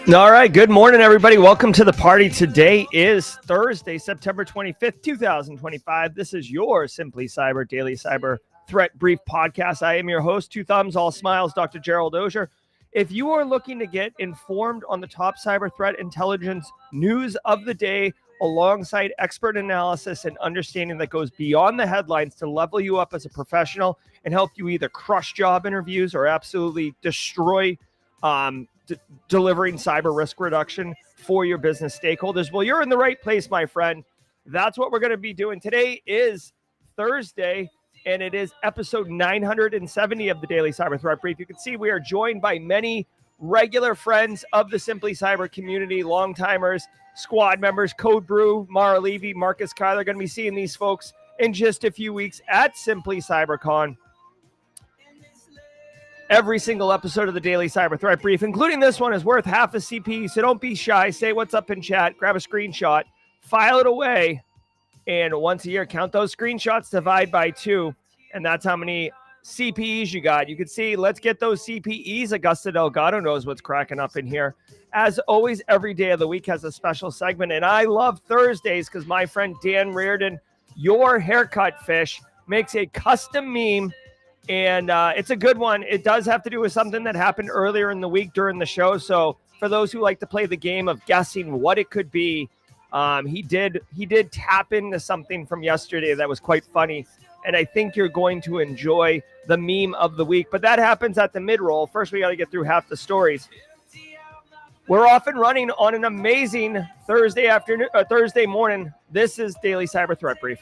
All right. Good morning, everybody. Welcome to the party. Today is Thursday, September 25th, 2025. This is your Simply Cyber Daily Cyber Threat Brief podcast. I am your host, two thumbs, all smiles, Dr. Gerald Auger. If you are looking to get informed on the top cyber threat intelligence news of the day, alongside expert analysis and understanding that goes beyond the headlines to level you up as a professional and help you either crush job interviews or absolutely destroy delivering cyber risk reduction for your business stakeholders, well, you're in the right place, my friend. That's what we're going to be doing. Today is Thursday, and it is episode 970 of the Daily Cyber Threat Brief. You can see we are joined by many regular friends of the Simply Cyber community, long-timers, squad members, Code Brew, Mara Levy, Marcus Kyler. Going to be seeing these folks in just a few weeks at Simply CyberCon. Every single episode of the Daily Cyber Threat Brief, including this one, is worth half a CP, so don't be shy. Say what's up in chat, grab a screenshot, file it away, and once a year, count those screenshots, divide by 2, and that's how many CPEs you got. You can see, let's get those CPEs. Augusta Delgado knows what's cracking up in here. As always, every day of the week has a special segment, and I love Thursdays because my friend Dan Reardon, your haircut fish, makes a custom meme. And it's a good one. It does have to do with something that happened earlier in the week during the show. So for those who like to play the game of guessing what it could be, he did tap into something from yesterday that was quite funny. And I think you're going to enjoy the meme of the week. But that happens at the mid-roll. First, we got to get through half the stories. We're off and running on an amazing Thursday morning. This is Daily Cyber Threat Brief.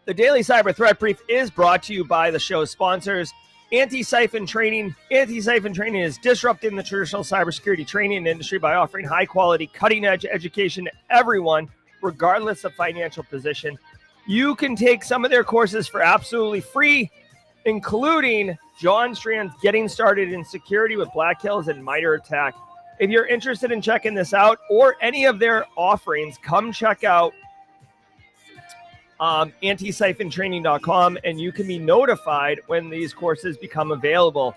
The Daily Cyber Threat Brief is brought to you by the show's sponsors, Anti-Siphon Training. Anti-Siphon Training is disrupting the traditional cybersecurity training industry by offering high-quality, cutting-edge education to everyone, regardless of financial position. You can take some of their courses for absolutely free, including John Strand's Getting Started in Security with Black Hills and MITRE ATT&CK. If you're interested in checking this out or any of their offerings, come check out anti-siphontraining.com, and you can be notified when these courses become available.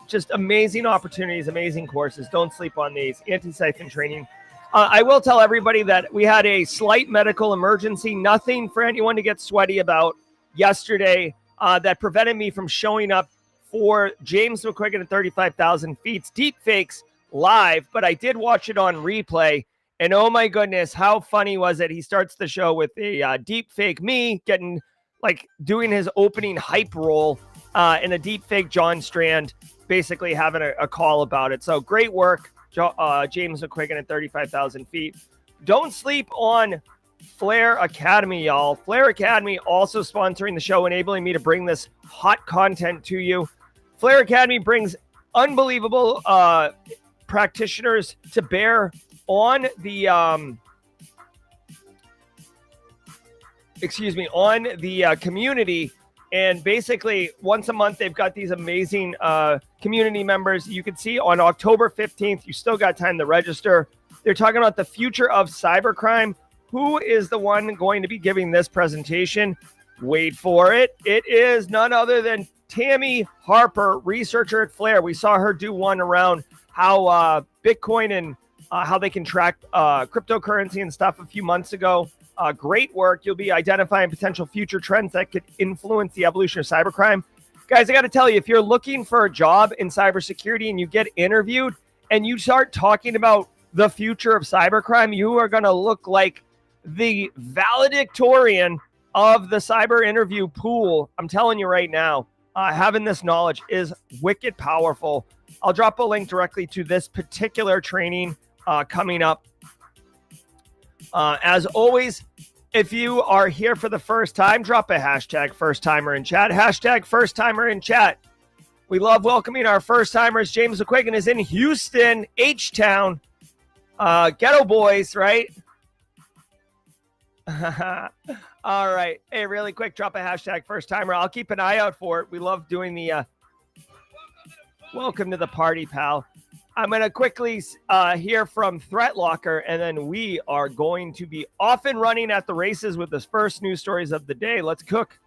Just amazing opportunities, amazing courses. Don't sleep on these. Anti-siphon training. I will tell everybody that we had a slight medical emergency, nothing for anyone to get sweaty about yesterday, that prevented me from showing up for James McQuiggan at 35,000 feet deepfakes live, but I did watch it on replay. And oh my goodness, how funny was it? He starts the show with a deep fake me doing his opening hype roll in a deep fake John Strand, basically having a call about it. So great work, James McQuiggan at 35,000 feet. Don't sleep on Flare Academy, y'all. Flare Academy also sponsoring the show, enabling me to bring this hot content to you. Flare Academy brings unbelievable practitioners to bear on the community, and basically once a month they've got these amazing community members. You can see on October 15th, you still got time to register. They're talking about the future of cybercrime. Who is the one going to be giving this presentation? Wait for it. It is none other than Tammy Harper, researcher at Flare. We saw her do one around how Bitcoin and how they can track cryptocurrency and stuff a few months ago. Great work. You'll be identifying potential future trends that could influence the evolution of cybercrime. Guys, I got to tell you, if you're looking for a job in cybersecurity and you get interviewed and you start talking about the future of cybercrime, you are going to look like the valedictorian of the cyber interview pool. I'm telling you right now, having this knowledge is wicked powerful. I'll drop a link directly to this particular training coming up. As always, if you are here for the first time, drop a hashtag first timer in chat. Hashtag first timer in chat. We love welcoming our first timers. James McQuiggan is in Houston, H-Town. Ghetto boys, right? All right. Hey, really quick, drop a hashtag first timer. I'll keep an eye out for it. We love doing the welcome to the party, pal. I'm going to quickly hear from Threat Locker, and then we are going to be off and running at the races with the first news stories of the day. Let's cook.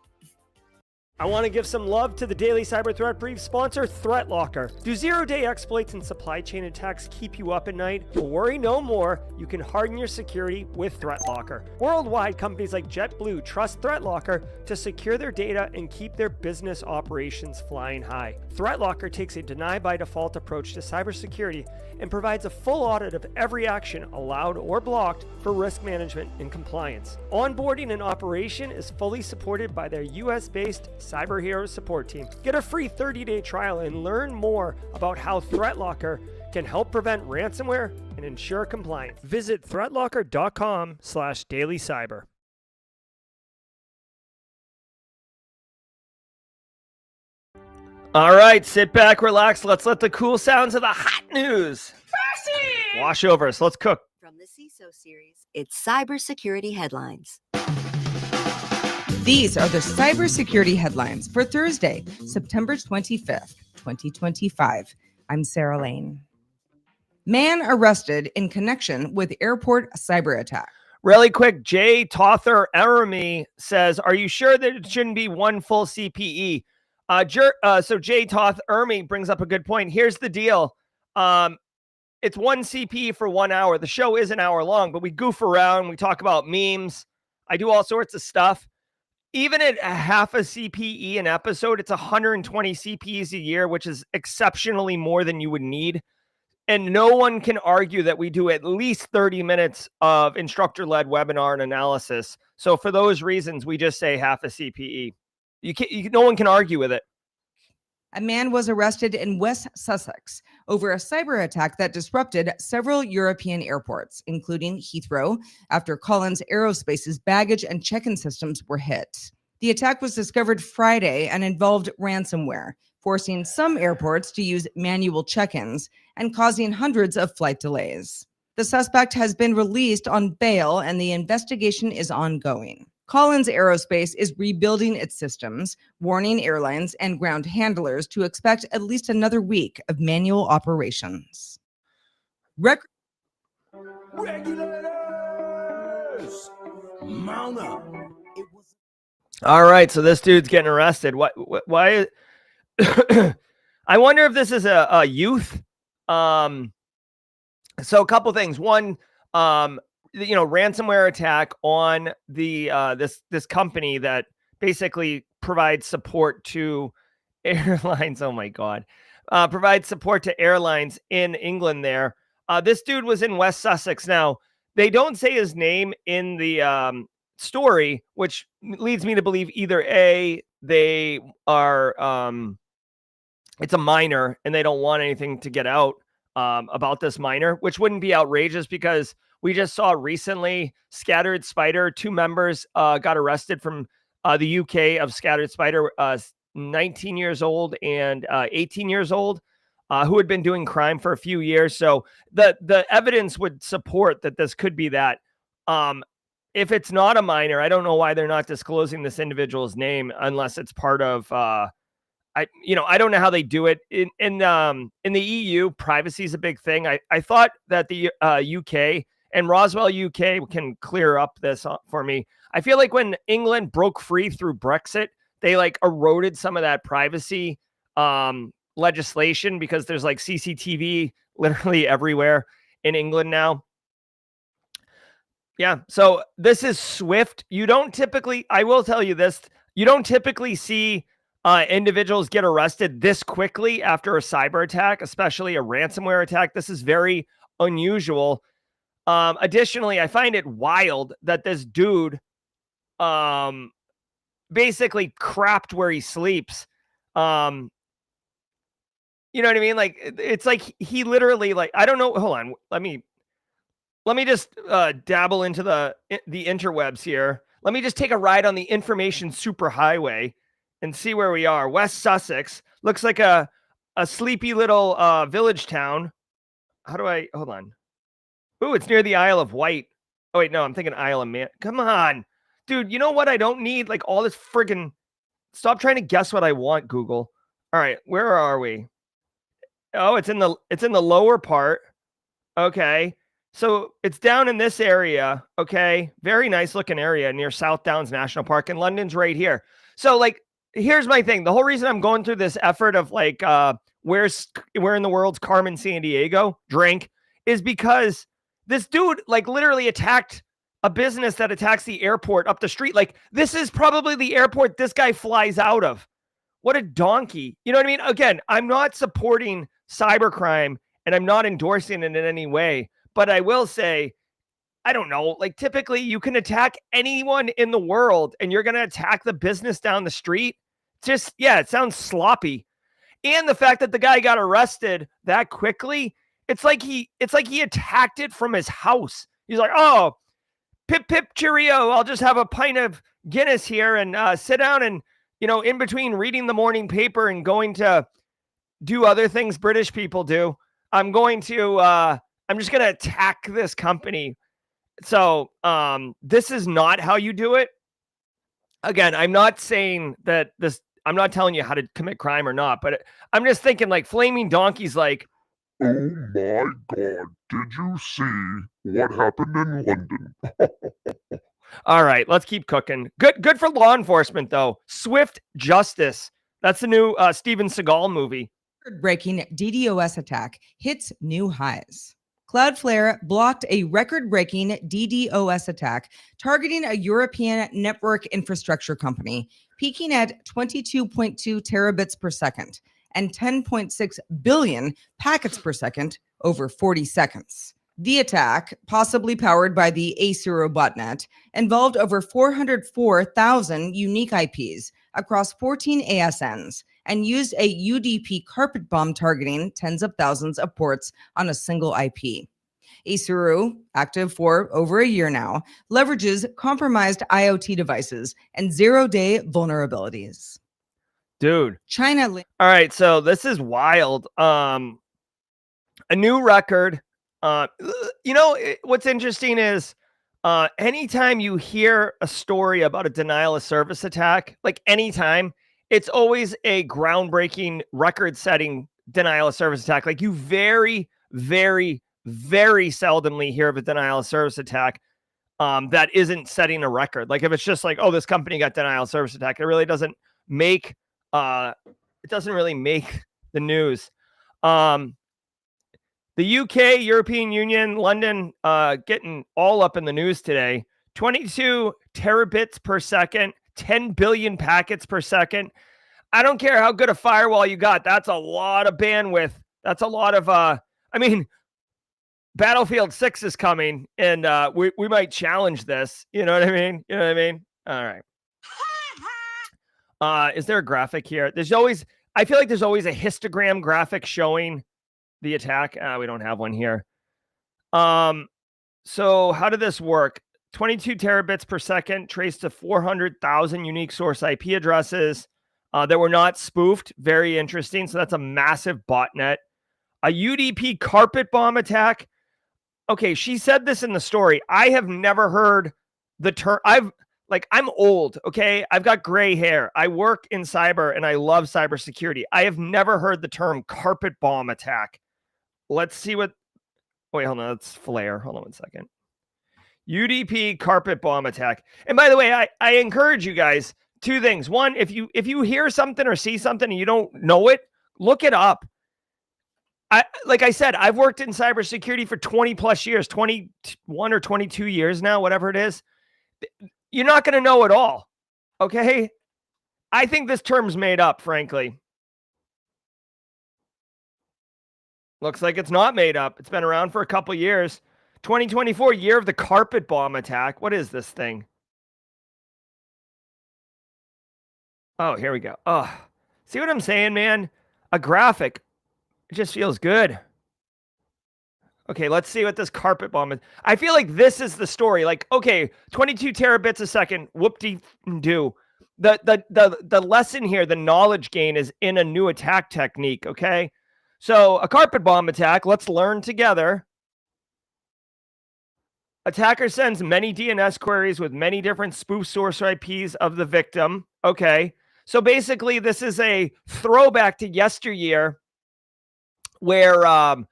I want to give some love to the Daily Cyber Threat Brief sponsor, Threat Locker. Do zero-day exploits and supply chain attacks keep you up at night? Well, worry no more. You can harden your security with Threat Locker. Worldwide, companies like JetBlue trust Threat Locker to secure their data and keep their business operations flying high. Threat Locker takes a deny-by-default approach to cybersecurity and provides a full audit of every action allowed or blocked for risk management and compliance. Onboarding and operation is fully supported by their US-based Cyber Heroes support team. Get a free 30-day trial and learn more about how Threat Locker can help prevent ransomware and ensure compliance. Visit threatlocker.com/dailycyber. All right, sit back, relax. Let's let the cool sounds of the hot news wash over us. Let's cook. From the CISO series, it's cybersecurity headlines. These are the cybersecurity headlines for Thursday, September 25th, 2025. I'm Sarah Lane. Man arrested in connection with airport cyber attack. Really quick, Jay Tother Eremy says, are you sure that it shouldn't be one full CPE? So Jay Toth Ermy brings up a good point. Here's the deal. It's one CPE for 1 hour. The show is an hour long, but we goof around. We talk about memes. I do all sorts of stuff. Even at a half a CPE an episode, it's 120 CPEs a year, which is exceptionally more than you would need. And no one can argue that we do at least 30 minutes of instructor-led webinar and analysis. So for those reasons, we just say half a CPE. No one can argue with it. A man was arrested in West Sussex over a cyber attack that disrupted several European airports, including Heathrow, after Collins Aerospace's baggage and check-in systems were hit. The attack was discovered Friday and involved ransomware, forcing some airports to use manual check-ins and causing hundreds of flight delays. The suspect has been released on bail and the investigation is ongoing. Collins Aerospace is rebuilding its systems, warning airlines and ground handlers to expect at least another week of manual operations. Regulators! Mount up. All right, so this dude's getting arrested. Why? I wonder if this is a youth. So a couple things. One, ransomware attack on the this company that basically provides support to airlines. Oh my God, provides support to airlines in England. There, this dude was in West Sussex. Now they don't say his name in the story, which leads me to believe either A, they are it's a minor and they don't want anything to get out about this minor, which wouldn't be outrageous because we just saw recently Scattered Spider, 2 members got arrested from the UK of Scattered Spider, 19 years old and 18 years old, who had been doing crime for a few years. So the evidence would support that this could be that. If it's not a minor, I don't know why they're not disclosing this individual's name unless it's part of I don't know how they do it in the EU. Privacy is a big thing. I thought that the UK and Roswell UK can clear up this for me. I feel like when England broke free through Brexit, they eroded some of that privacy legislation because there's CCTV literally everywhere in England now. Yeah, so this is swift. You don't typically, I will tell you this, you don't typically see individuals get arrested this quickly after a cyber attack, especially a ransomware attack. This is very unusual. Additionally, I find it wild that this dude basically crapped where he sleeps. You know what I mean? It's like he literally, I don't know. Hold on. Let me just dabble into the interwebs here. Let me just take a ride on the information superhighway and see where we are. West Sussex looks like a sleepy little village town. Hold on. Ooh, it's near the Isle of Wight. Oh wait, no, I'm thinking Isle of Man. Come on. Dude, you know what? I don't need like all this friggin'. Stop trying to guess what I want, Google. All right, where are we? Oh, it's in the lower part. Okay. So it's down in this area. Okay. Very nice looking area near South Downs National Park, and London's right here. So like, here's my thing. The whole reason I'm going through this effort of like, where in the world's Carmen Sandiego drink is because this dude like literally attacked a business that attacks the airport up the street. Like, this is probably the airport this guy flies out of. What a donkey. You know what I mean? Again, I'm not supporting cybercrime and I'm not endorsing it in any way, but I will say, I don't know, like typically you can attack anyone in the world and you're going to attack the business down the street. Just, yeah, it sounds sloppy. And the fact that the guy got arrested that quickly, it's like he attacked it from his house. He's like, oh, pip, pip, cheerio. I'll just have a pint of Guinness here and sit down and, you know, in between reading the morning paper and going to do other things British people do, I'm just going to attack this company. So this is not how you do it. Again, I'm not saying that I'm not telling you how to commit crime or not, but I'm just thinking like Flaming Donkey's like, oh my God, did you see what happened in London? all right, let's keep cooking. Good for law enforcement, though. Swift Justice. That's the new Steven Seagal movie. Record-breaking DDoS attack hits new highs. Cloudflare blocked a record-breaking DDoS attack targeting a European network infrastructure company, peaking at 22.2 terabits per second and 10.6 billion packets per second over 40 seconds. The attack, possibly powered by the A0 botnet, involved over 404,000 unique IPs across 14 ASNs and used a UDP carpet bomb targeting tens of thousands of ports on a single IP. A0, active for over a year now, leverages compromised IoT devices and zero-day vulnerabilities. Dude. China. All right, so this is wild. A new record. What's interesting is anytime you hear a story about a denial of service attack, like anytime, it's always a groundbreaking, record-setting denial of service attack. Like you very, very, very seldomly hear of a denial of service attack that isn't setting a record. Like if it's just like, oh, this company got denial of service attack, it really doesn't make the news. The UK, European Union, London, getting all up in the news today. 22 terabits per second, 10 billion packets per second. I don't care how good a firewall you got. That's a lot of bandwidth. That's a lot of, Battlefield 6 is coming, and we might challenge this. You know what I mean? All right. Is there a graphic here? I feel like there's always a histogram graphic showing the attack. We don't have one here. So how did this work? 22 terabits per second traced to 400,000 unique source IP addresses that were not spoofed. Very interesting. So that's a massive botnet. A UDP carpet bomb attack. Okay, she said this in the story. I have never heard the term. I'm old, okay? I've got gray hair. I work in cyber and I love cybersecurity. I have never heard the term carpet bomb attack. Let's see what. Wait, hold on. That's Flare. Hold on one second. UDP carpet bomb attack. And by the way, I encourage you guys, two things. One, if you hear something or see something and you don't know it, look it up. Like I said, I've worked in cybersecurity for 20 plus years, 21 or 22 years now, whatever it is. You're not going to know it all. Okay. I think this term's made up, frankly. Looks like it's not made up. It's been around for a couple years. 2024, year of the carpet bomb attack. What is this thing? Oh, here we go. Oh, see what I'm saying, man? A graphic. It just feels good. Okay, let's see what this carpet bomb is. I feel like this is the story. Like, okay, 22 terabits a second. Whoop-de-doo. The lesson here, the knowledge gain is in a new attack technique, okay? So a carpet bomb attack, let's learn together. Attacker sends many DNS queries with many different spoof source IPs of the victim. Okay. So basically, this is a throwback to yesteryear where, oh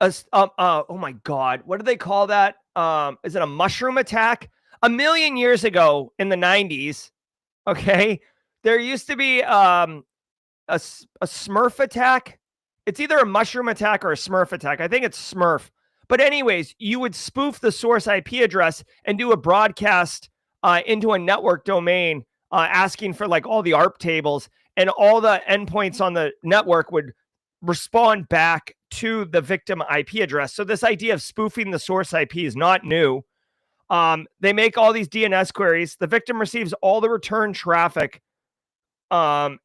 my God, what do they call that? Is it a mushroom attack? A million years ago in the 90s, okay, there used to be a Smurf attack. It's either a mushroom attack or a Smurf attack. I think it's Smurf. But anyways, you would spoof the source IP address and do a broadcast into a network domain asking for like all the ARP tables, and all the endpoints on the network would respond back to the victim IP address. So this idea of spoofing the source IP is not new. They make all these DNS queries. The victim receives all the return traffic, and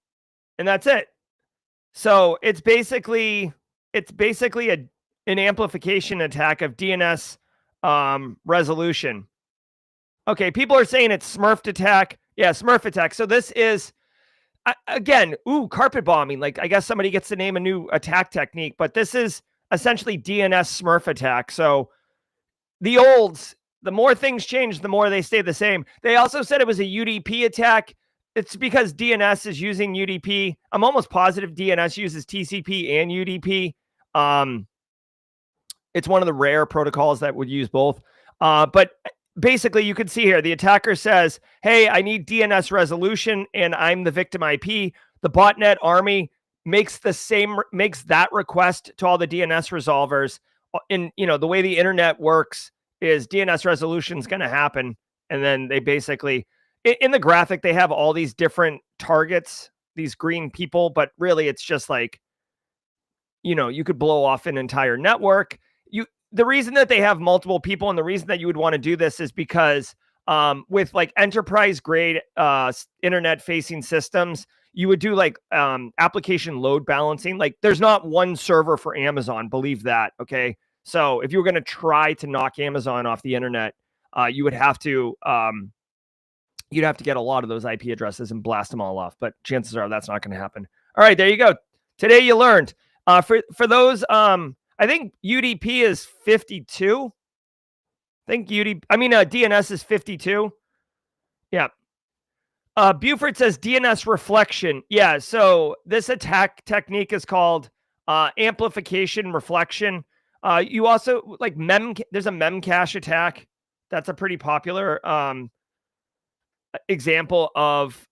that's it. So it's basically an amplification attack of DNS resolution. Okay, people are saying it's Smurf attack. Yeah, Smurf attack. So this is, again, carpet bombing. Like, I guess somebody gets to name a new attack technique, but this is essentially DNS Smurf attack. So the more things change, the more they stay the same. They also said it was a UDP attack. It's because DNS is using UDP. I'm almost positive DNS uses TCP and UDP. It's one of the rare protocols that would use both. But basically, you can see here, the attacker says, hey, I need DNS resolution, and I'm the victim IP. The botnet army makes that request to all the DNS resolvers. And, the way the internet works is DNS resolution is going to happen. And then they basically, in the graphic, they have all these different targets, these green people, but really it's just like, you could blow off an entire network. The reason that they have multiple people, and the reason that you would want to do this is because with like enterprise grade internet facing systems, you would do like application load balancing. Like, there's not one server for Amazon, believe that. Okay. So if you were going to try to knock Amazon off the internet, you would have to, you'd have to get a lot of those IP addresses and blast them all off. But chances are that's not going to happen. All right, there you go. Today you learned. For those, I think UDP is 52. DNS is 52. Yeah. Buford says DNS reflection. Yeah. So this attack technique is called amplification reflection. You also like there's a memcache attack. That's a pretty popular example of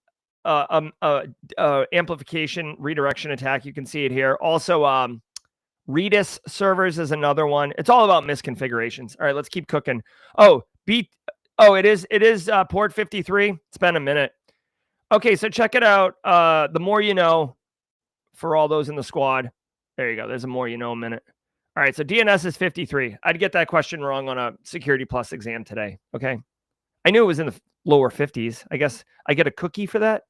amplification redirection attack. You can see it here. Also, Redis servers is another one. It's all about misconfigurations. All right, let's keep cooking. It is port 53. It's been a minute. Okay, so check it out. The more you know, for all those in the squad. There you go. There's a more you know minute. All right, so DNS is 53. I'd get that question wrong on a Security Plus exam today. Okay, I knew it was in the lower 50s. I guess I get a cookie for that.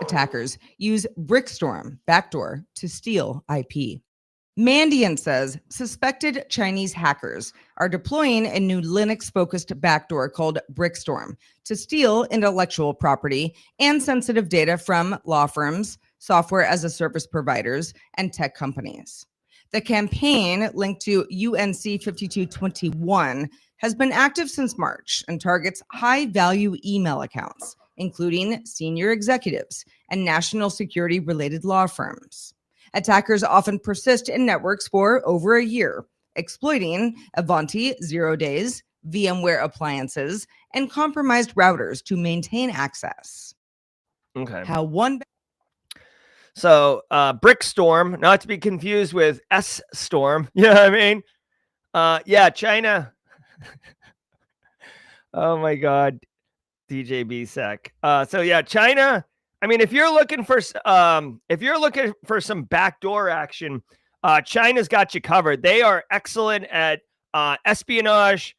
Attackers use Brickstorm backdoor to steal IP. Mandian says suspected Chinese hackers are deploying a new Linux-focused backdoor called Brickstorm to steal intellectual property and sensitive data from law firms, software as a service providers, and tech companies. The campaign, linked to UNC 5221, has been active since March and targets high-value email accounts, including senior executives and national security-related law firms. Attackers often persist in networks for over a year, exploiting Avanti 0 days, VMware appliances, and compromised routers to maintain access. Okay. Brickstorm, not to be confused with S-Storm. You know what I mean? Yeah, China. Oh my God, DJ BSEC. So yeah, China. I mean, if you're looking for some backdoor action, China's got you covered. They are excellent at espionage,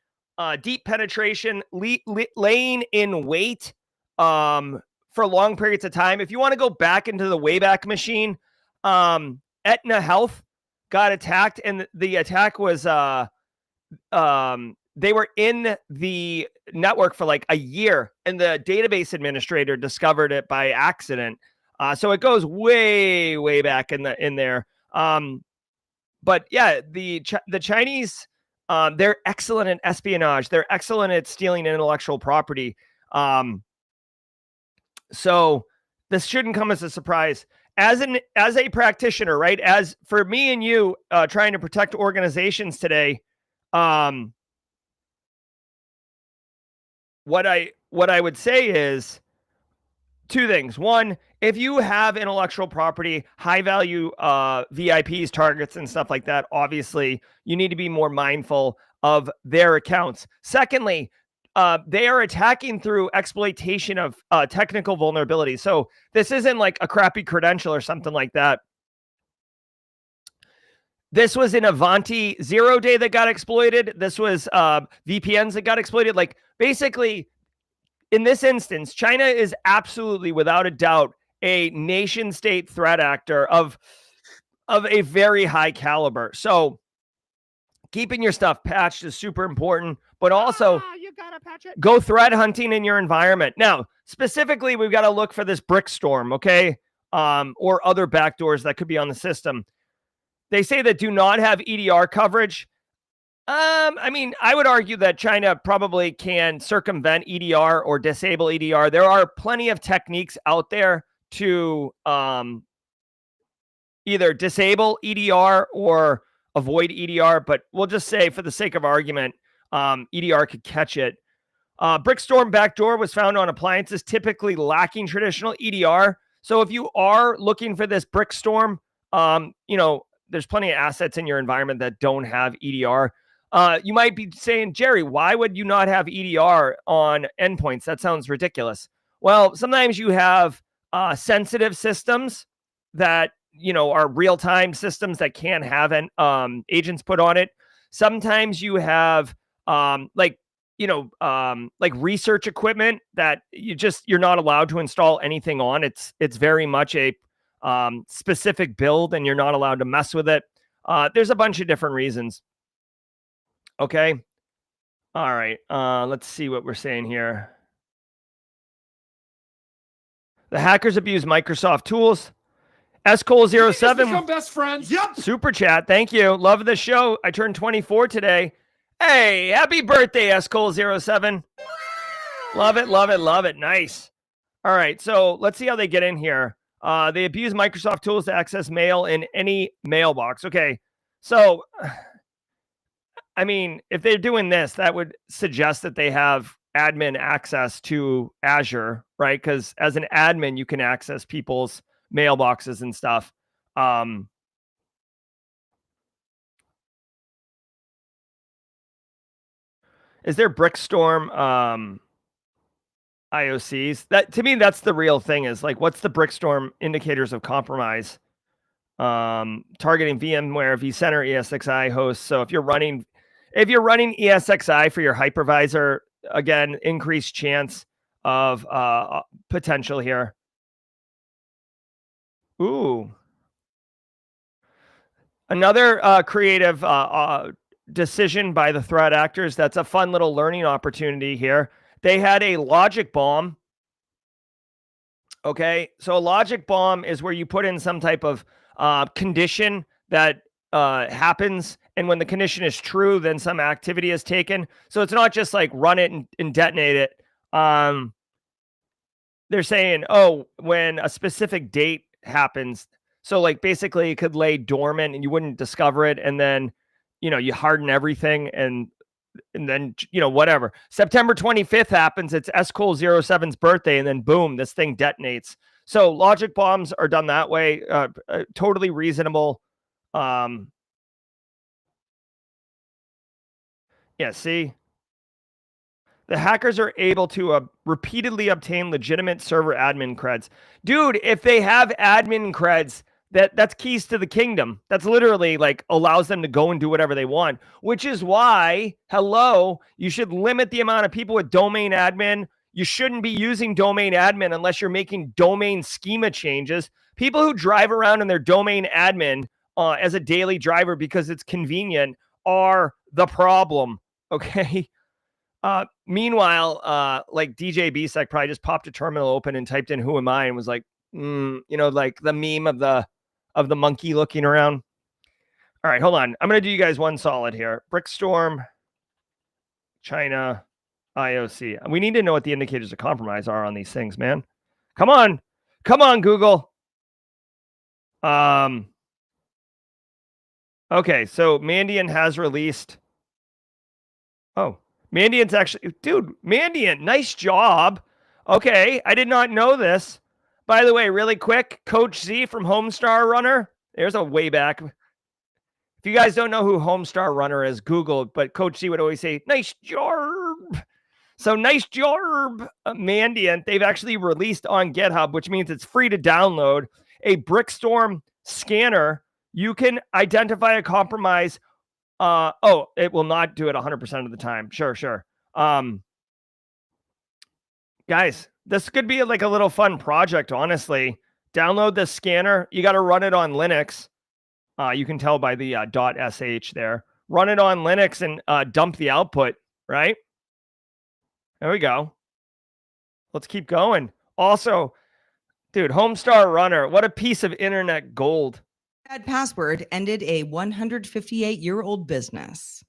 deep penetration, laying in wait for long periods of time. If you want to go back into the Wayback Machine, Aetna Health got attacked, and the attack was they were in the network for like a year, and the database administrator discovered it by accident. So it goes way, way back in there. But yeah, the Chinese They're excellent at espionage. They're excellent at stealing intellectual property. So this shouldn't come as a surprise. As a practitioner, right? As for me and you trying to protect organizations today, what I would say is two things. One, if you have intellectual property, high value VIPs, targets, and stuff like that, obviously you need to be more mindful of their accounts. Secondly, they are attacking through exploitation of technical vulnerabilities. So this isn't like a crappy credential or something like that. This was an Avanti 0 day that got exploited. This was VPNs that got exploited. Like basically, in this instance, China is absolutely, without a doubt, a nation state threat actor of a very high caliber. So keeping your stuff patched is super important, but also you gotta patch it. Go threat hunting in your environment. Now, specifically, we've got to look for this Brickstorm, okay? Or other backdoors that could be on the system. They say that do not have EDR coverage. I mean, I would argue that China probably can circumvent EDR or disable EDR. There are plenty of techniques out there to either disable EDR or avoid EDR, but we'll just say for the sake of argument, EDR could catch it. Brickstorm backdoor was found on appliances typically lacking traditional EDR. So if you are looking for this Brickstorm, there's plenty of assets in your environment that don't have EDR. You might be saying, Jerry, why would you not have EDR on endpoints? That sounds ridiculous. Well, sometimes you have sensitive systems that, are real-time systems that can have agents put on it. Sometimes you have like research equipment that you're not allowed to install anything on. It's very much a specific build and you're not allowed to mess with it. There's a bunch of different reasons. Okay. All right. Let's see what we're saying here. The hackers abuse Microsoft tools. Scole07. Become best friends. Yep. Super chat. Thank you. Love the show. I turned 24 today. Hey, happy birthday, Scole07. Love it. Love it. Love it. Nice. All right. So let's see how they get in here. They abuse Microsoft tools to access mail in any mailbox. Okay. So, I mean, if they're doing this, that would suggest that they have admin access to Azure, right? Because as an admin, you can access people's mailboxes and stuff. Is there Brickstorm IOCs? That to me, that's the real thing. Is like, what's the Brickstorm indicators of compromise? Targeting VMware, vCenter, ESXi hosts. So if you're running ESXi for your hypervisor, again, increased chance of potential here. Ooh. Another creative decision by the threat actors. That's a fun little learning opportunity here. They had a logic bomb. Okay, so a logic bomb is where you put in some type of condition that happens, and when the condition is true, then some activity is taken. So it's not just like run it and detonate it. They're saying, oh, when a specific date happens, so like basically it could lay dormant and you wouldn't discover it, and then you harden everything, and then whatever. September 25th happens, it's Scole07's birthday, and then boom, this thing detonates. So logic bombs are done that way. Totally reasonable. Yeah, see? The hackers are able to repeatedly obtain legitimate server admin creds. Dude, if they have admin creds, that's keys to the kingdom. That's literally like allows them to go and do whatever they want, which is why, you should limit the amount of people with domain admin. You shouldn't be using domain admin unless you're making domain schema changes. People who drive around in their domain admin as a daily driver because it's convenient are the problem, okay? Meanwhile, like DJ BSEC probably just popped a terminal open and typed in "who am I" and was like, like the meme of the monkey looking around. All right, hold on. I'm going to do you guys one solid here. Brickstorm, China, IOC. We need to know what the indicators of compromise are on these things, man. Come on. Come on, Google. Okay, so Mandiant has released. Oh, Mandiant's actually, dude, Mandiant, nice job. Okay, I did not know this. By the way, really quick, Coach Z from Homestar Runner. There's a way back. If you guys don't know who Homestar Runner is, Google, but Coach Z would always say, nice job. So nice job, Mandiant. They've actually released on GitHub, which means it's free to download, a Brickstorm scanner. You can identify a compromise. It will not do it 100% of the time. Sure. Guys, this could be like a little fun project, honestly. Download this scanner. You got to run it on Linux. You can tell by the .sh there. Run it on Linux and dump the output, right? There we go. Let's keep going. Also, dude, Homestar Runner, what a piece of internet gold. Bad password ended a 158-year-old business.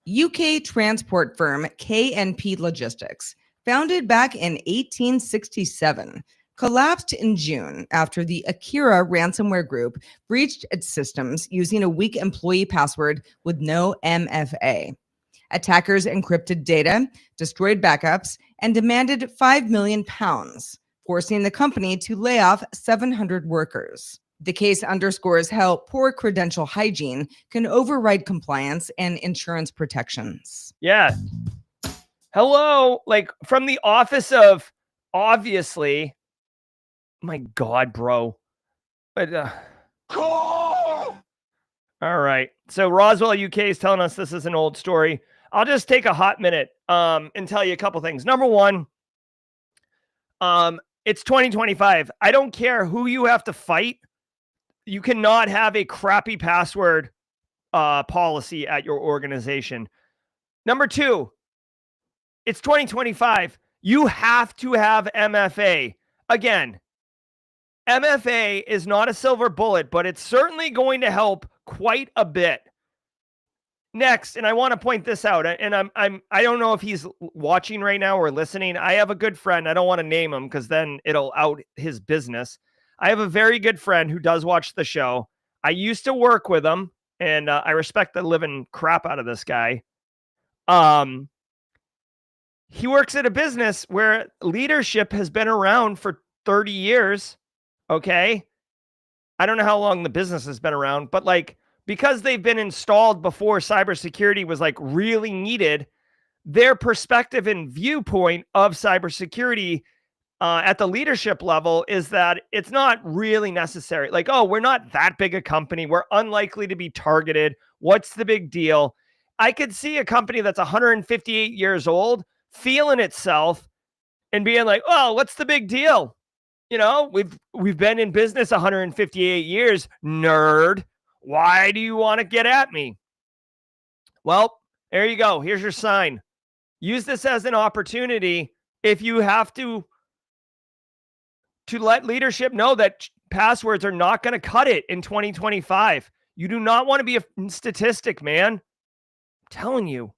UK transport firm KNP Logistics, founded back in 1867, collapsed in June after the Akira ransomware group breached its systems using a weak employee password with no MFA. Attackers encrypted data, destroyed backups, and demanded £5 million, forcing the company to lay off 700 workers. The case underscores how poor credential hygiene can override compliance and insurance protections. Yeah. Hello, like from the office of, obviously, my God, bro. But, all right. So Roswell, UK is telling us this is an old story. I'll just take a hot minute and tell you a couple things. Number one, it's 2025. I don't care who you have to fight. You cannot have a crappy password policy at your organization. Number two, it's 2025. You have to have MFA. Again, MFA is not a silver bullet, but it's certainly going to help quite a bit. Next, and I want to point this out, and I don't know if he's watching right now or listening. I have a good friend. I don't want to name him because then it'll out his business. I have a very good friend who does watch the show. I used to work with him, and I respect the living crap out of this guy. He works at a business where leadership has been around for 30 years. Okay. I don't know how long the business has been around, but like, because they've been installed before cybersecurity was like really needed, their perspective and viewpoint of cybersecurity at the leadership level is that it's not really necessary. Like, oh, we're not that big a company. We're unlikely to be targeted. What's the big deal? I could see a company that's 158 years old feeling itself and being like, oh, what's the big deal? You know, we've been in business 158 years, nerd. Why do you want to get at me? Well, there you go. Here's your sign. Use this as an opportunity if you have to let leadership know that passwords are not going to cut it in 2025. You do not want to be a statistic, man. I'm telling you.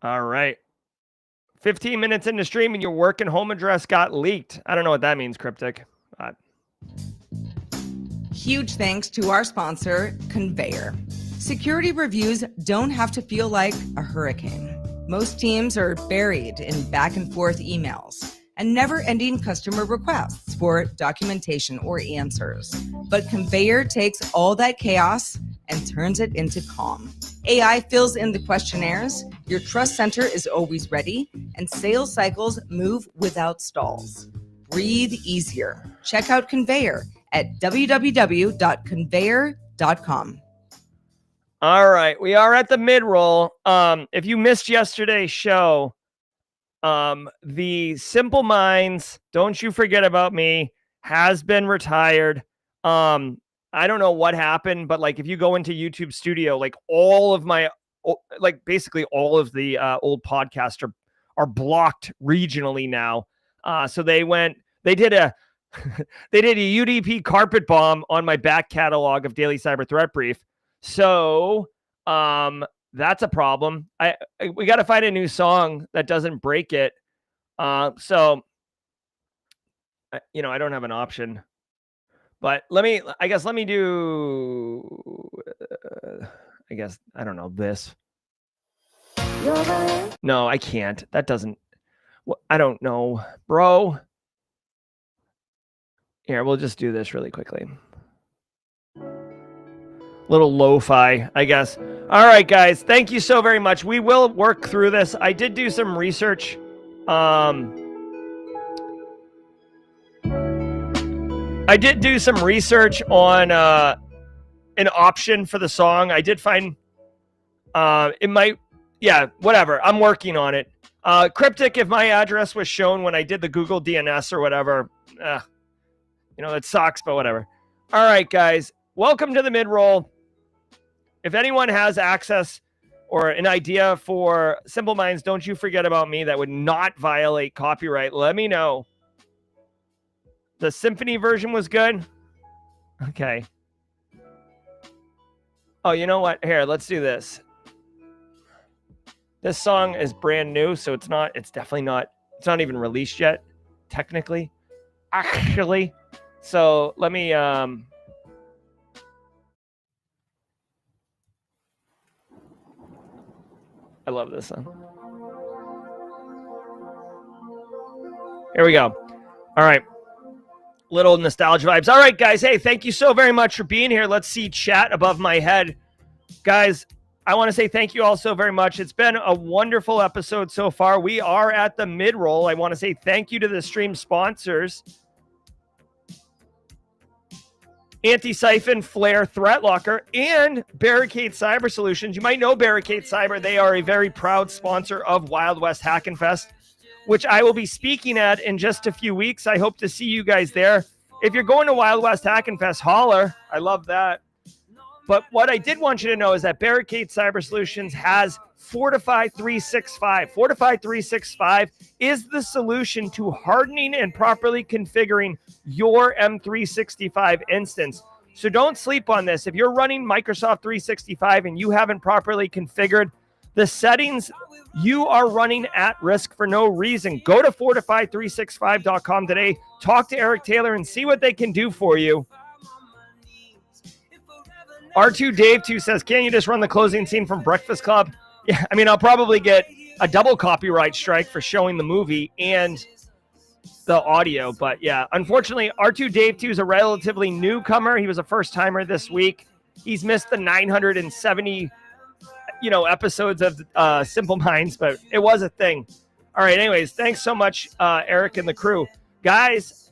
All right. 15 minutes into stream and your work and home address got leaked. I don't know what that means, Cryptic. Huge thanks to our sponsor, Conveyor. Security reviews don't have to feel like a hurricane. Most teams are buried in back and forth emails and never-ending customer requests for documentation or answers. But Conveyor takes all that chaos and turns it into calm. AI fills in the questionnaires, your trust center is always ready, and sales cycles move without stalls. Breathe easier. Check out Conveyor at www.conveyor.com. All right, we are at the mid-roll. If you missed yesterday's show, the Simple Minds, Don't You Forget About Me, has been retired. I don't know what happened, but like if you go into YouTube Studio, like all of my, like basically all of the old podcasts are blocked regionally now. So they did a They did a UDP carpet bomb on my back catalog of Daily Cyber Threat Brief. So that's a problem. We got to find a new song that doesn't break it. So I don't have an option. But let me do, I don't know, this. No, I can't. That doesn't, I don't know, bro. Here, we'll just do this really quickly. Little lo-fi, I guess. All right, guys. Thank you so very much. We will work through this. I did do some research. I did do some research on an option for the song. I did find it might, yeah, whatever. I'm working on it. Cryptic, if my address was shown when I did the Google DNS or whatever, it sucks, but whatever. All right, guys. Welcome to the mid-roll. If anyone has access or an idea for Simple Minds, don't you forget about me, that would not violate copyright. Let me know. The symphony version was good. Okay. Oh, you know what? Here, let's do this. This song is brand new, so it's not even released yet, technically. Actually. So let me I love this song. Here we go. All right. Little nostalgia vibes. All right, guys. Hey, thank you so very much for being here. Let's see chat above my head. Guys, I want to say thank you all so very much. It's been a wonderful episode so far. We are at the mid-roll. I want to say thank you to the stream sponsors. Anti-Siphon, Flare, Threat Locker, and Barricade Cyber Solutions. You might know Barricade Cyber. They are a very proud sponsor of Wild West Hackin' Fest, which I will be speaking at in just a few weeks. I hope to see you guys there. If you're going to Wild West Hackin' Fest, holler. I love that. But what I did want you to know is that Barricade Cyber Solutions has Fortify 365. Fortify 365 is the solution to hardening and properly configuring your M365 instance. So don't sleep on this. If you're running Microsoft 365 and you haven't properly configured the settings, you are running at risk for no reason. Go to fortify365.com today. Talk to Eric Taylor and see what they can do for you. R2 Dave 2 says, can you just run the closing scene from Breakfast Club? Yeah, I mean, I'll probably get a double copyright strike for showing the movie and the audio. But yeah, unfortunately, R2 Dave 2 is a relatively newcomer. He was a first timer this week. He's missed the 970, episodes of Simple Minds, but it was a thing. All right. Anyways, thanks so much, Eric and the crew. Guys,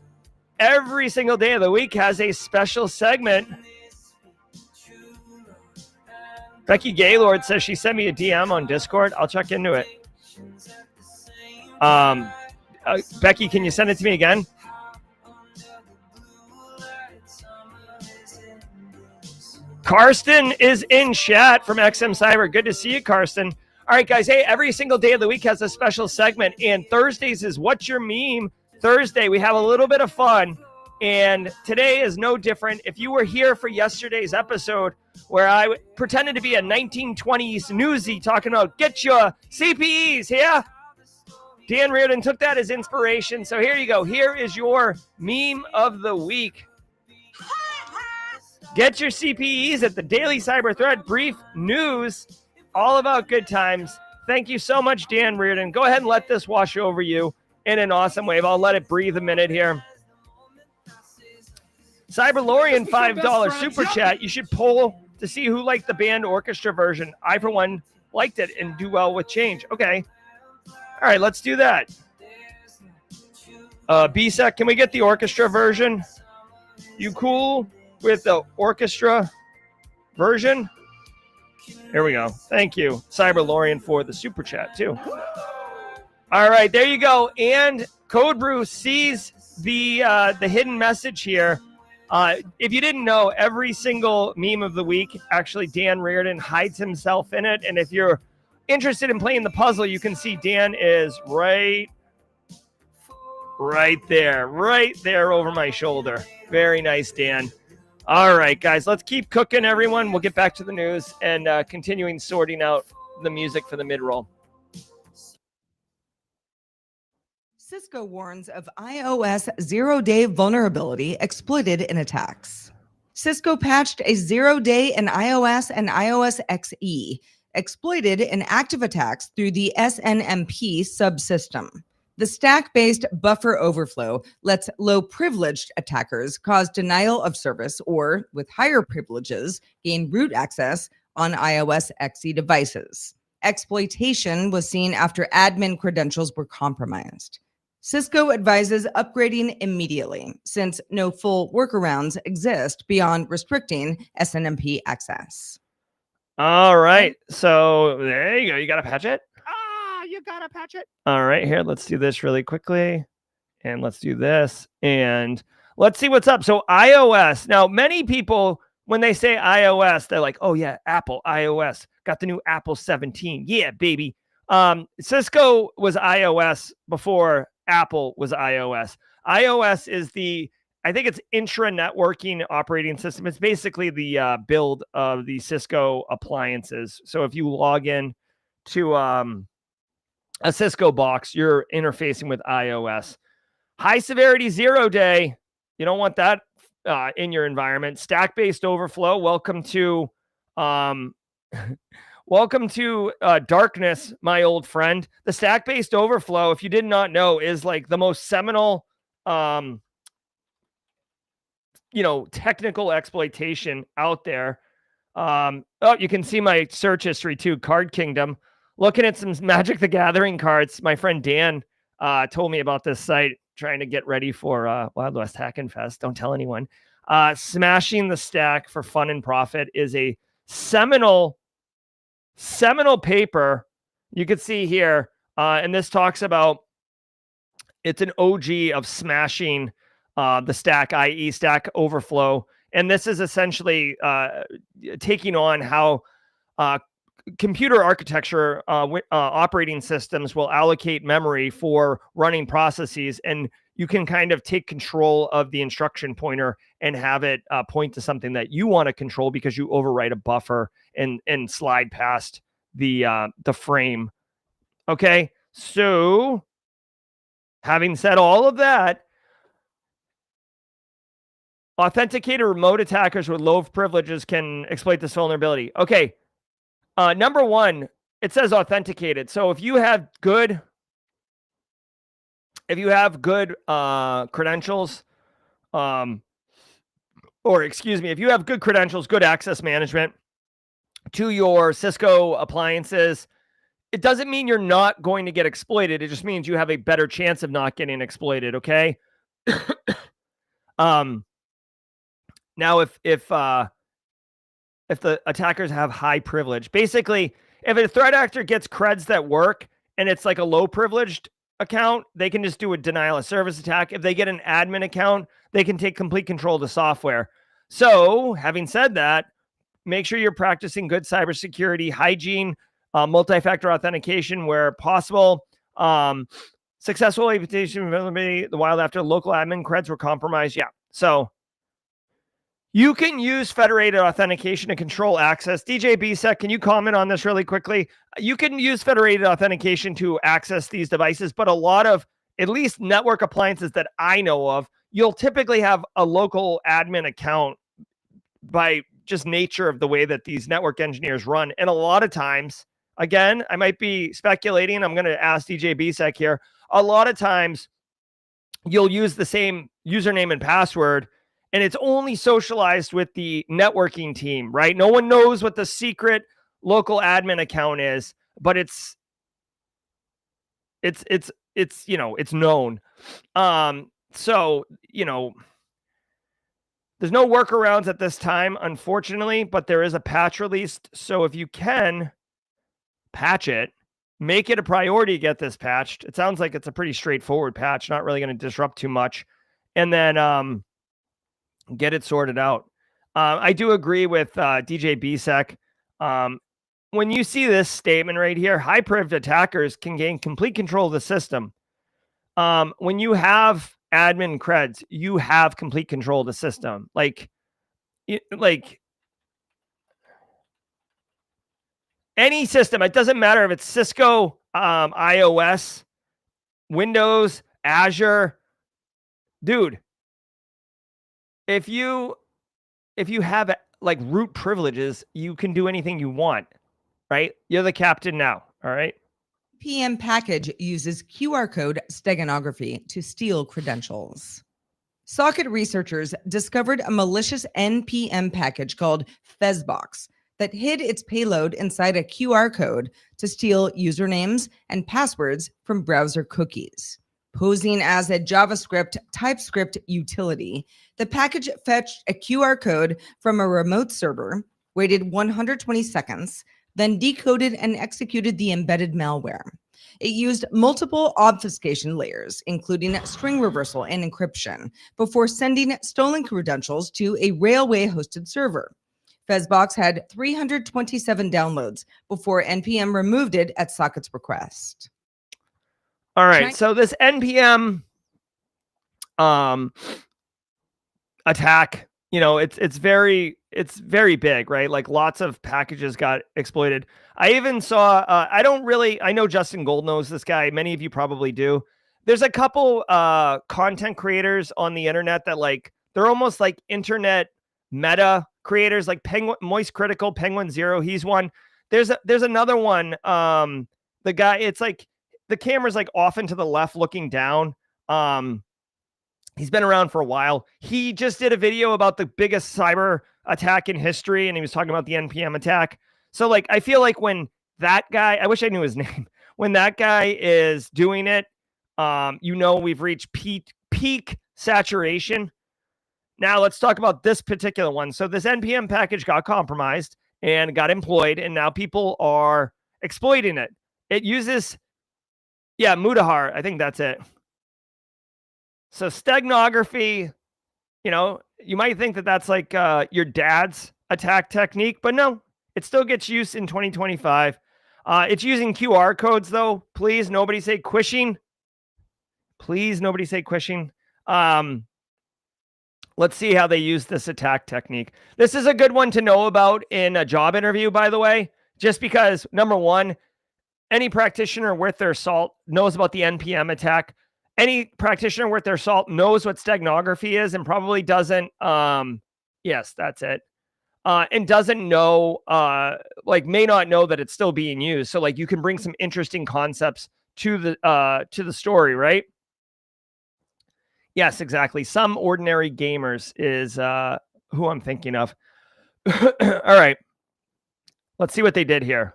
every single day of the week has a special segment. Becky Gaylord says she sent me a DM on Discord. I'll check into it. Becky, can you send it to me again? Karsten is in chat from XM Cyber. Good to see you, Karsten. All right, guys. Hey, every single day of the week has a special segment, and Thursdays is What's Your Meme Thursday. We have a little bit of fun, and today is no different. If you were here for yesterday's episode where I pretended to be a 1920s newsie talking about get your CPEs, yeah? Dan Reardon took that as inspiration. So here you go. Here is your meme of the week. Get your CPEs at the Daily Cyber Threat Brief News. All about good times. Thank you so much, Dan Reardon. Go ahead and let this wash over you in an awesome wave. I'll let it breathe a minute here. Cyberlorian $5 super chat. You should poll to see who liked the band orchestra version. I, for one, liked it and do well with change. Okay. All right, let's do that. BSEC, can we get the orchestra version? You cool with the orchestra version? Here we go. Thank you, Cyberlorian, for the super chat, too. All right, there you go. And Code Brew sees the hidden message here. If you didn't know, every single meme of the week, actually, Dan Reardon hides himself in it. And if you're interested in playing the puzzle, you can see Dan is right right there over my shoulder. Very nice, Dan. All right, guys, let's keep cooking, everyone. We'll get back to the news and continuing sorting out the music for the mid-roll. Cisco warns of iOS zero-day vulnerability exploited in attacks. Cisco patched a zero-day in iOS and iOS XE, exploited in active attacks through the SNMP subsystem. The stack-based buffer overflow lets low-privileged attackers cause denial of service or, with higher privileges, gain root access on iOS XE devices. Exploitation was seen after admin credentials were compromised. Cisco advises upgrading immediately, since no full workarounds exist beyond restricting SNMP access. All right, so there you go. You got to patch it? You gotta patch it. All right, here, let's do this really quickly. And let's do this. And let's see what's up. So iOS. Now, many people, when they say iOS, they're like, oh, yeah, Apple, iOS. Got the new Apple 17. Yeah, baby. Cisco was iOS before Apple was iOS. iOS is I think it's intra-networking operating system. It's basically the build of the Cisco appliances. So if you log in to a Cisco box, you're interfacing with iOS. High severity 0-day. You don't want that in your environment. Stack-based overflow. Welcome to darkness, my old friend. The stack-based overflow, if you did not know, is like the most seminal technical exploitation out there. You can see my search history too. Card Kingdom. Looking at some Magic the Gathering cards. My friend Dan told me about this site, trying to get ready for Wild West Hackin' Fest. Don't tell anyone. Smashing the Stack for Fun and Profit is a seminal paper. You can see here, and this talks about, it's an OG of smashing the stack, i.e. Stack Overflow. And this is essentially taking on how computer architecture operating systems will allocate memory for running processes, and you can kind of take control of the instruction pointer and have it point to something that you want to control because you overwrite a buffer and slide past the frame. Okay, so having said all of that, authenticated remote attackers with low privileges can exploit this vulnerability. Okay. Number one, it says authenticated. So if you have good credentials, if you have good credentials, good access management to your Cisco appliances, it doesn't mean you're not going to get exploited. It just means you have a better chance of not getting exploited. Okay. Now, if the attackers have high privilege, basically, if a threat actor gets creds that work and it's like a low privileged account, they can just do a denial of service attack. If they get an admin account, they can take complete control of the software. So having said that, make sure you're practicing good cybersecurity, hygiene, multi-factor authentication where possible, successful implementation availability the while after local admin creds were compromised. Yeah. So you can use federated authentication to control access. DJ BSEC, can you comment on this really quickly? You can use federated authentication to access these devices, but a lot of, at least network appliances that I know of, you'll typically have a local admin account by just nature of the way that these network engineers run. And a lot of times, again, I might be speculating. I'm going to ask DJ BSEC here. A lot of times you'll use the same username and password, and it's only socialized with the networking team, right? No one knows what the secret local admin account is, but it's known. So, there's no workarounds at this time, unfortunately, but there is a patch released. So if you can patch it, make it a priority to get this patched. It sounds like it's a pretty straightforward patch, not really going to disrupt too much. And then, get it sorted out. I do agree with DJ BSEC. When you see this statement right here, high privileged attackers can gain complete control of the system. when you have admin creds, you have complete control of the system. Like any system, it doesn't matter if it's Cisco, iOS, Windows, Azure, dude. If you have like root privileges, you can do anything you want, right? You're the captain now, all right? PM package uses QR code steganography to steal credentials. Socket researchers discovered a malicious NPM package called Fezbox that hid its payload inside a QR code to steal usernames and passwords from browser cookies. Posing as a JavaScript TypeScript utility, the package fetched a QR code from a remote server, waited 120 seconds, then decoded and executed the embedded malware. It used multiple obfuscation layers, including string reversal and encryption, before sending stolen credentials to a railway-hosted server. Fezbox had 327 downloads before NPM removed it at Socket's request. All right, so this NPM attack, it's very big, right? Like lots of packages got exploited. I even saw, I know Justin Gold knows this guy. Many of you probably do. There's a couple content creators on the internet that they're almost like internet meta creators, like Moist Critical, Penguin Zero. He's one. There's another one. The guy, it's like the camera's like off and to the left looking down. He's been around for a while. He just did a video about the biggest cyber attack in history, and he was talking about the NPM attack. So I feel like when that guy, I wish I knew his name, when that guy is doing it, we've reached peak saturation. Now let's talk about this particular one. So this NPM package got compromised and got employed, and now people are exploiting it. It uses, Mudahar, I think that's it. So steganography, you might think that that's like your dad's attack technique, but no, it still gets used in 2025. It's using QR codes, though. Please, nobody say quishing. Please, nobody say quishing. Let's see how they use this attack technique. This is a good one to know about in a job interview, by the way, just because, number one, any practitioner worth their salt knows about the NPM attack. Any practitioner worth their salt knows what steganography is and probably doesn't, yes, that's it. And doesn't know, may not know that it's still being used. So you can bring some interesting concepts to the story, right? Yes, exactly. Some ordinary gamers is who I'm thinking of. All right. Let's see what they did here.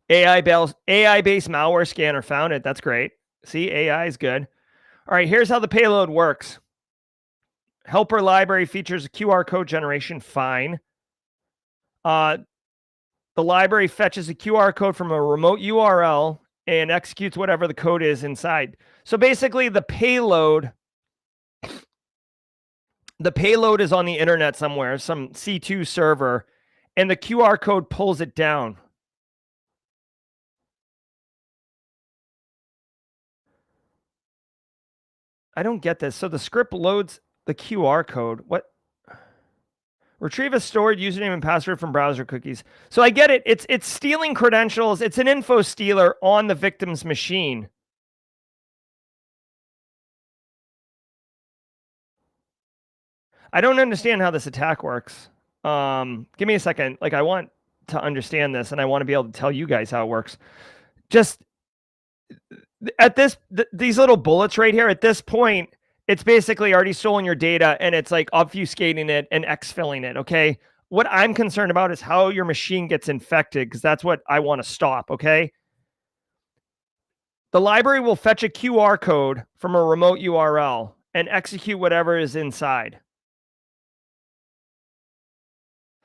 AI-based malware scanner found it. That's great. See, AI is good. All right, here's how the payload works. Helper library features a QR code generation. Fine. The library fetches a QR code from a remote URL and executes whatever the code is inside. So basically, the payload is on the internet somewhere, some C2 server, and the QR code pulls it down. I don't get this. So the script loads the QR code. What? Retrieve a stored username and password from browser cookies. So I get it. It's stealing credentials. It's an info stealer on the victim's machine. I don't understand how this attack works. Give me a second. I want to understand this, and I want to be able to tell you guys how it works. Just at these little bullets right here, at this point, it's basically already stolen your data, and it's obfuscating it and exfilling it, okay? What I'm concerned about is how your machine gets infected, because that's what I want to stop, okay? The library will fetch a QR code from a remote URL and execute whatever is inside.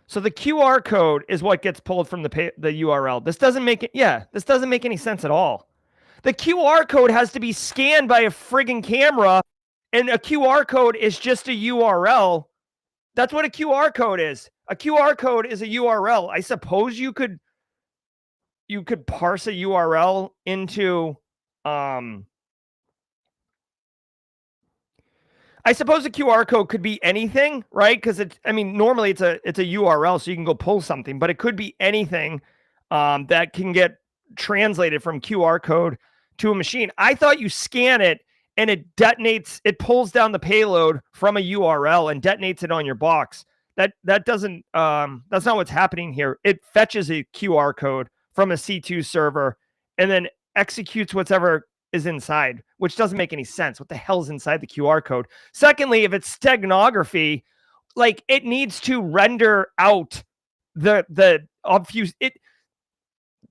So the QR code is what gets pulled from the URL. This doesn't make any sense at all. The QR code has to be scanned by a friggin' camera, and a QR code is just a URL. That's what a QR code is. A QR code is a URL. I suppose you could parse a URL into I suppose a QR code could be anything, right? Because normally it's a URL, so you can go pull something, but it could be anything that can get translated from QR code to a machine. I thought you scan it and it detonates, it pulls down the payload from a URL and detonates it on your box. That doesn't, that's not what's happening here. It fetches a QR code from a C2 server and then executes whatever is inside, which doesn't make any sense. What the hell's inside the QR code? Secondly, if it's steganography, like it needs to render out the obfuse.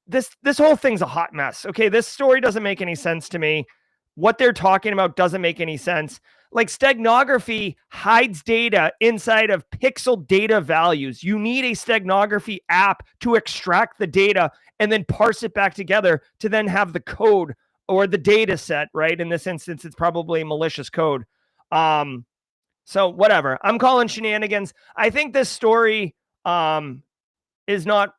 This whole thing's a hot mess. Okay, this story doesn't make any sense to me. What they're talking about doesn't make any sense. Like steganography hides data inside of pixel data values. You need a steganography app to extract the data and then parse it back together to then have the code or the data set, right? In this instance, it's probably malicious code. So whatever. I'm calling shenanigans. I think this story is not.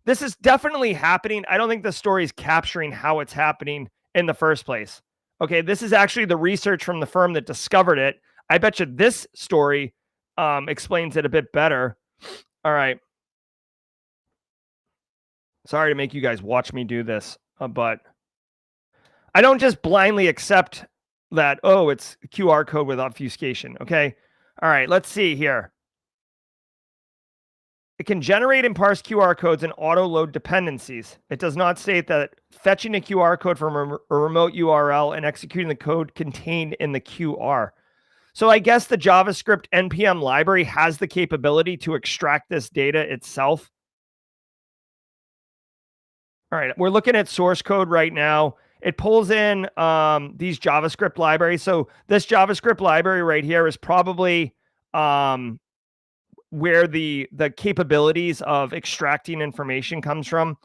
This is definitely happening. I don't think the story is capturing how it's happening in the first place. Okay, this is actually the research from the firm that discovered it. I bet you this story explains it a bit better. All right. Sorry to make you guys watch me do this, but I don't just blindly accept that, oh, it's a QR code with obfuscation, okay? All right, let's see here. It can generate and parse QR codes and auto-load dependencies. It does not state that fetching a QR code from a remote URL and executing the code contained in the QR. So I guess the JavaScript NPM library has the capability to extract this data itself. All right, we're looking at source code right now. It pulls in these JavaScript libraries. So this JavaScript library right here is probably where the capabilities of extracting information comes from.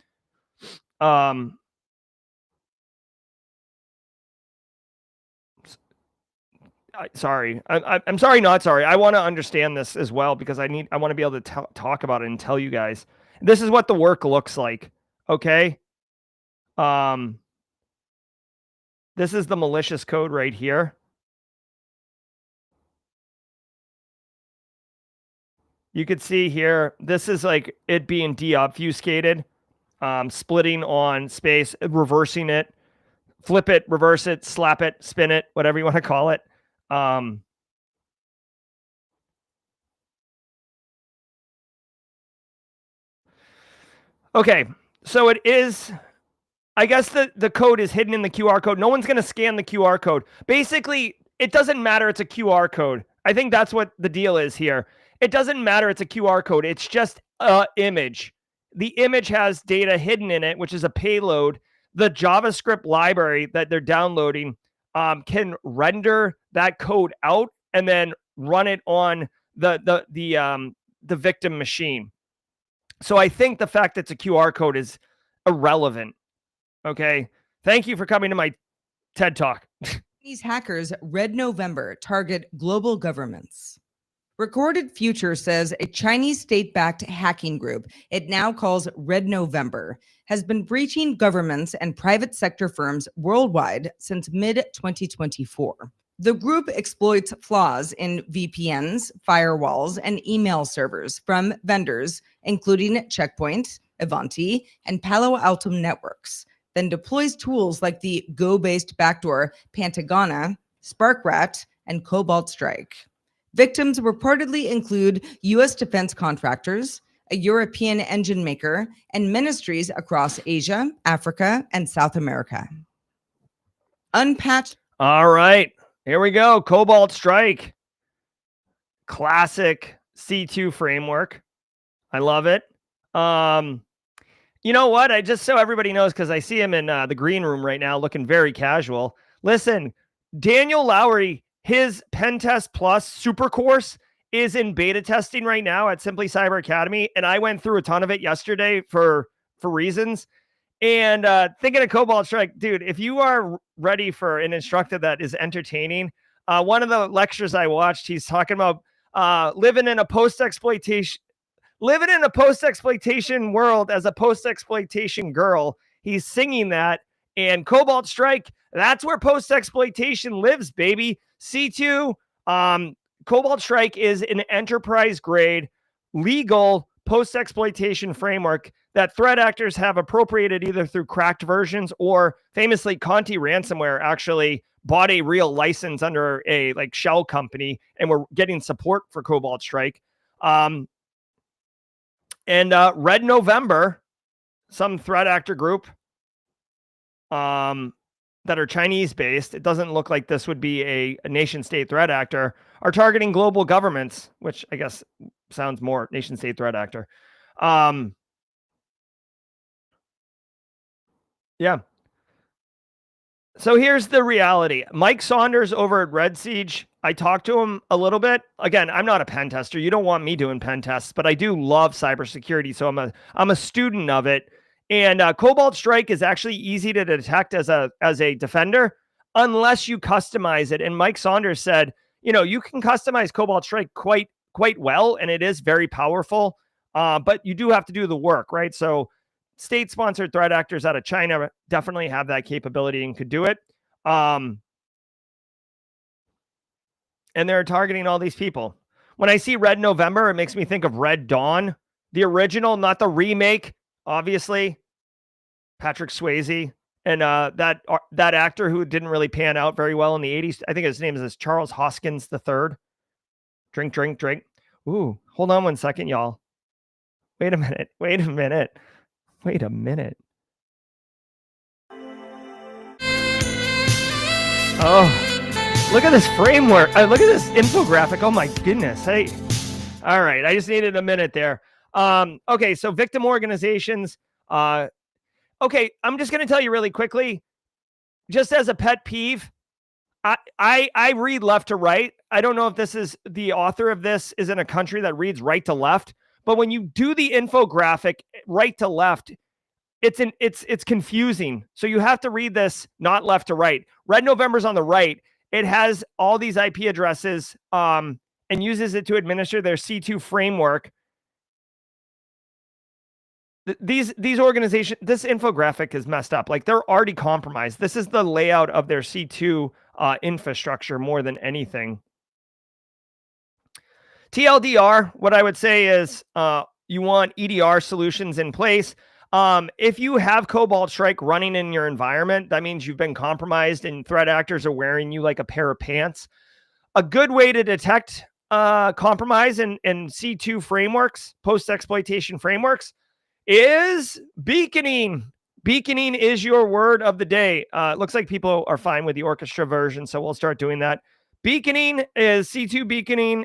Sorry, I'm sorry, not sorry. I want to understand this as well because I want to be able to talk about it and tell you guys. This is what the work looks like. Okay. This is the malicious code right here. You could see here, this is like it being deobfuscated, splitting on space, reversing it, flip it, reverse it, slap it, spin it, whatever you want to call it. Okay, so it is, I guess the code is hidden in the QR code. No one's going to scan the QR code. Basically, it doesn't matter. It's a QR code. I think that's what the deal is here. It doesn't matter. It's a QR code. It's just an image. The image has data hidden in it, which is a payload. The JavaScript library that they're downloading can render that code out and then run it on the victim machine. So I think the fact that it's a QR code is irrelevant. Okay. Thank you for coming to my TED Talk. These hackers, Red November, target global governments. Recorded Future says a Chinese state-backed hacking group it now calls Red November has been breaching governments and private sector firms worldwide since mid-2024. The group exploits flaws in VPNs, firewalls, and email servers from vendors, including Checkpoint, Ivanti, and Palo Alto networks, then deploys tools like the Go-based backdoor Pantagona, SparkRat, and Cobalt Strike. Victims reportedly include U.S. defense contractors, a European engine maker, and ministries across Asia, Africa, and South America. Unpatched. All right, here we go. Cobalt Strike. Classic C2 framework. I love it. You know what? I just so everybody knows, because I see him in the green room right now looking very casual. Listen, Daniel Lowry, his Pen Test Plus super course is in beta testing right now at Simply Cyber Academy. And I went through a ton of it yesterday for reasons. And thinking of Cobalt Strike, dude, if you are ready for an instructor that is entertaining, one of the lectures I watched, he's talking about living in a post-exploitation world as a post-exploitation girl. He's singing that. And Cobalt Strike, that's where post-exploitation lives, baby. C2, Cobalt Strike is an enterprise-grade, legal post-exploitation framework that threat actors have appropriated either through cracked versions or famously Conti ransomware actually bought a real license under a shell company and we're getting support for Cobalt Strike. And Red November, some threat actor group that are Chinese based, it doesn't look like this would be a nation state threat actor, are targeting global governments, which I guess sounds more nation state threat actor. Yeah. So here's the reality. Mike Saunders over at Red Siege, I talked to him a little bit. Again, I'm not a pen tester. You don't want me doing pen tests, but I do love cybersecurity, so I'm a student of it. And Cobalt Strike is actually easy to detect as a defender unless you customize it. And Mike Saunders said, you can customize Cobalt Strike quite well, and it is very powerful, but you do have to do the work, right? So state-sponsored threat actors out of China definitely have that capability and could do it. And they're targeting all these people. When I see Red November, it makes me think of Red Dawn, the original, not the remake, obviously. Patrick Swayze and that actor who didn't really pan out very well in the 80s. I think his name is Charles Hoskins III. Drink. Ooh, hold on one second, y'all. Wait a minute. Oh, look at this framework. Look at this infographic. Oh my goodness. Hey. All right. I just needed a minute there. Okay. So victim organizations. Okay. I'm just going to tell you really quickly, just as a pet peeve, I read left to right. I don't know if this is the author of this is in a country that reads right to left, but when you do the infographic right to left, it's confusing. So you have to read this not left to right. Red November's on the right. It has all these IP addresses and uses it to administer their C2 framework. These organizations, this infographic is messed up. Like they're already compromised. This is the layout of their C2 infrastructure more than anything. TLDR, what I would say is you want EDR solutions in place. If you have Cobalt Strike running in your environment, that means you've been compromised and threat actors are wearing you like a pair of pants. A good way to detect compromise in C2 frameworks, post-exploitation frameworks, is beaconing. Beaconing is your word of the day. It looks like people are fine with the orchestra version, so we'll start doing that. Beaconing is C2 beaconing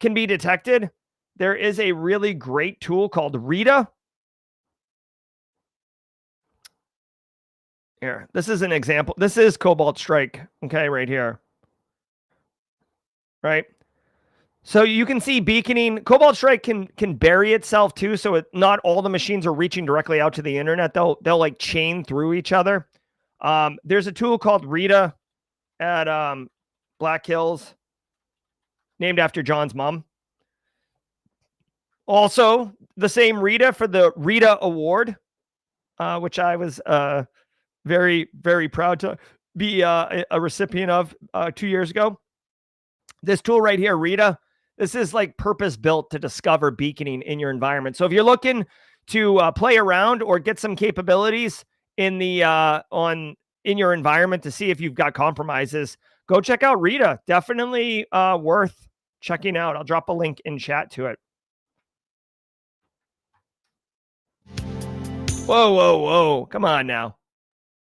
can be detected. There is a really great tool called Rita. Here, this is an example. This is Cobalt Strike, okay, right here. Right? So you can see beaconing. Cobalt Strike can bury itself too, so not all the machines are reaching directly out to the internet. They'll like chain through each other. There's a tool called Rita at Black Hills, named after John's mom. Also, the same Rita for the Rita Award, which I was very, very proud to be a recipient of 2 years ago. This tool right here, Rita, this is like purpose built to discover beaconing in your environment. So if you're looking to play around or get some capabilities in the in your environment to see if you've got compromises, go check out Rita. Definitely worth checking out. I'll drop a link in chat to it. Whoa. Come on now.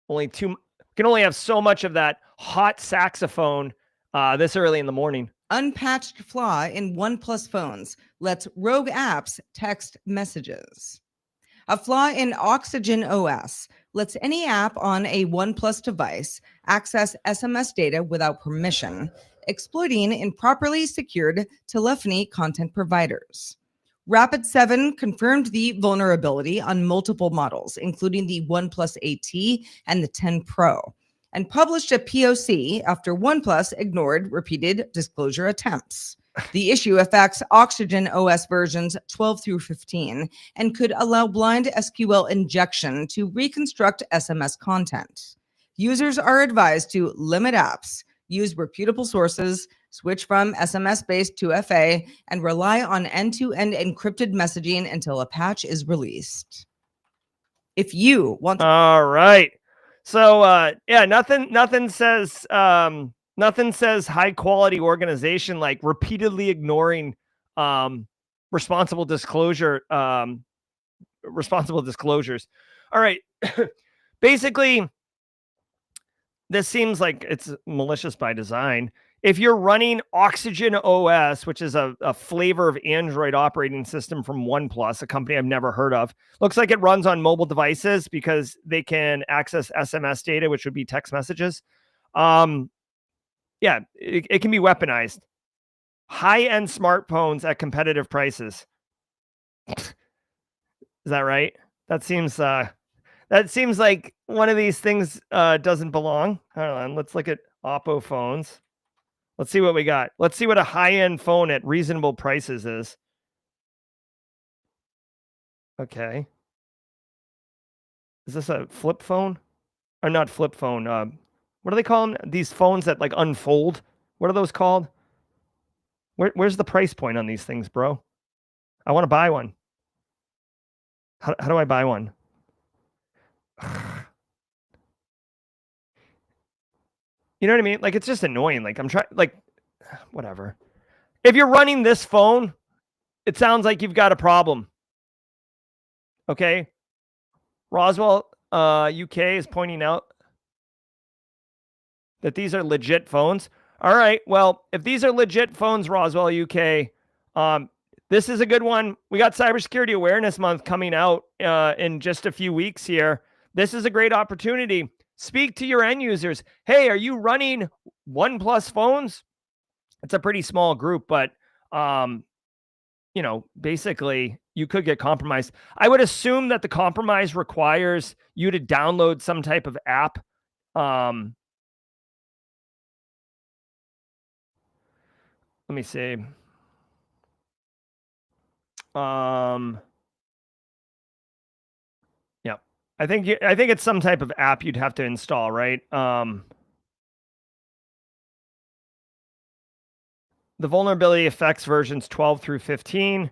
Can only have so much of that hot saxophone this early in the morning. Unpatched flaw in OnePlus phones lets rogue apps text messages. A flaw in Oxygen OS lets any app on a OnePlus device access SMS data without permission, exploiting improperly secured telephony content providers. Rapid7 confirmed the vulnerability on multiple models, including the OnePlus 8T and the 10 Pro, and published a POC after OnePlus ignored repeated disclosure attempts. The issue affects Oxygen OS versions 12 through 15 and could allow blind SQL injection to reconstruct SMS content. Users are advised to limit apps, use reputable sources, switch from SMS-based to FA, and rely on end-to-end encrypted messaging until a patch is released. If you want to... All right. So yeah, nothing says high quality organization like repeatedly ignoring responsible disclosures. All right. Basically, this seems like it's malicious by design. If you're running Oxygen OS, which is a flavor of Android operating system from OnePlus, a company I've never heard of, looks like it runs on mobile devices because they can access SMS data, which would be text messages. Yeah, it can be weaponized. High-end smartphones at competitive prices. Is that right? That seems like one of these things doesn't belong. Hold on, let's look at Oppo phones. Let's see what we got. Let's see what a high-end phone at reasonable prices is. Okay. Is this a flip phone? Or not flip phone. What do they call them? These phones that like unfold. What are those called? Where's the price point on these things, bro? I want to buy one. How do I buy one? You know what I mean? Like, it's just annoying. Like, I'm trying, like, whatever. If you're running this phone, it sounds like you've got a problem. Okay? Roswell, UK is pointing out that these are legit phones. All right. Well, if these are legit phones, Roswell, UK, this is a good one. We got Cybersecurity Awareness Month coming out in just a few weeks here. This is a great opportunity. Speak to your end users. Hey, are you running OnePlus phones? It's a pretty small group, but, you know, basically you could get compromised. I would assume that the compromise requires you to download some type of app. Let me see. Yeah, I think it's some type of app you'd have to install, right? The vulnerability affects versions 12 through 15.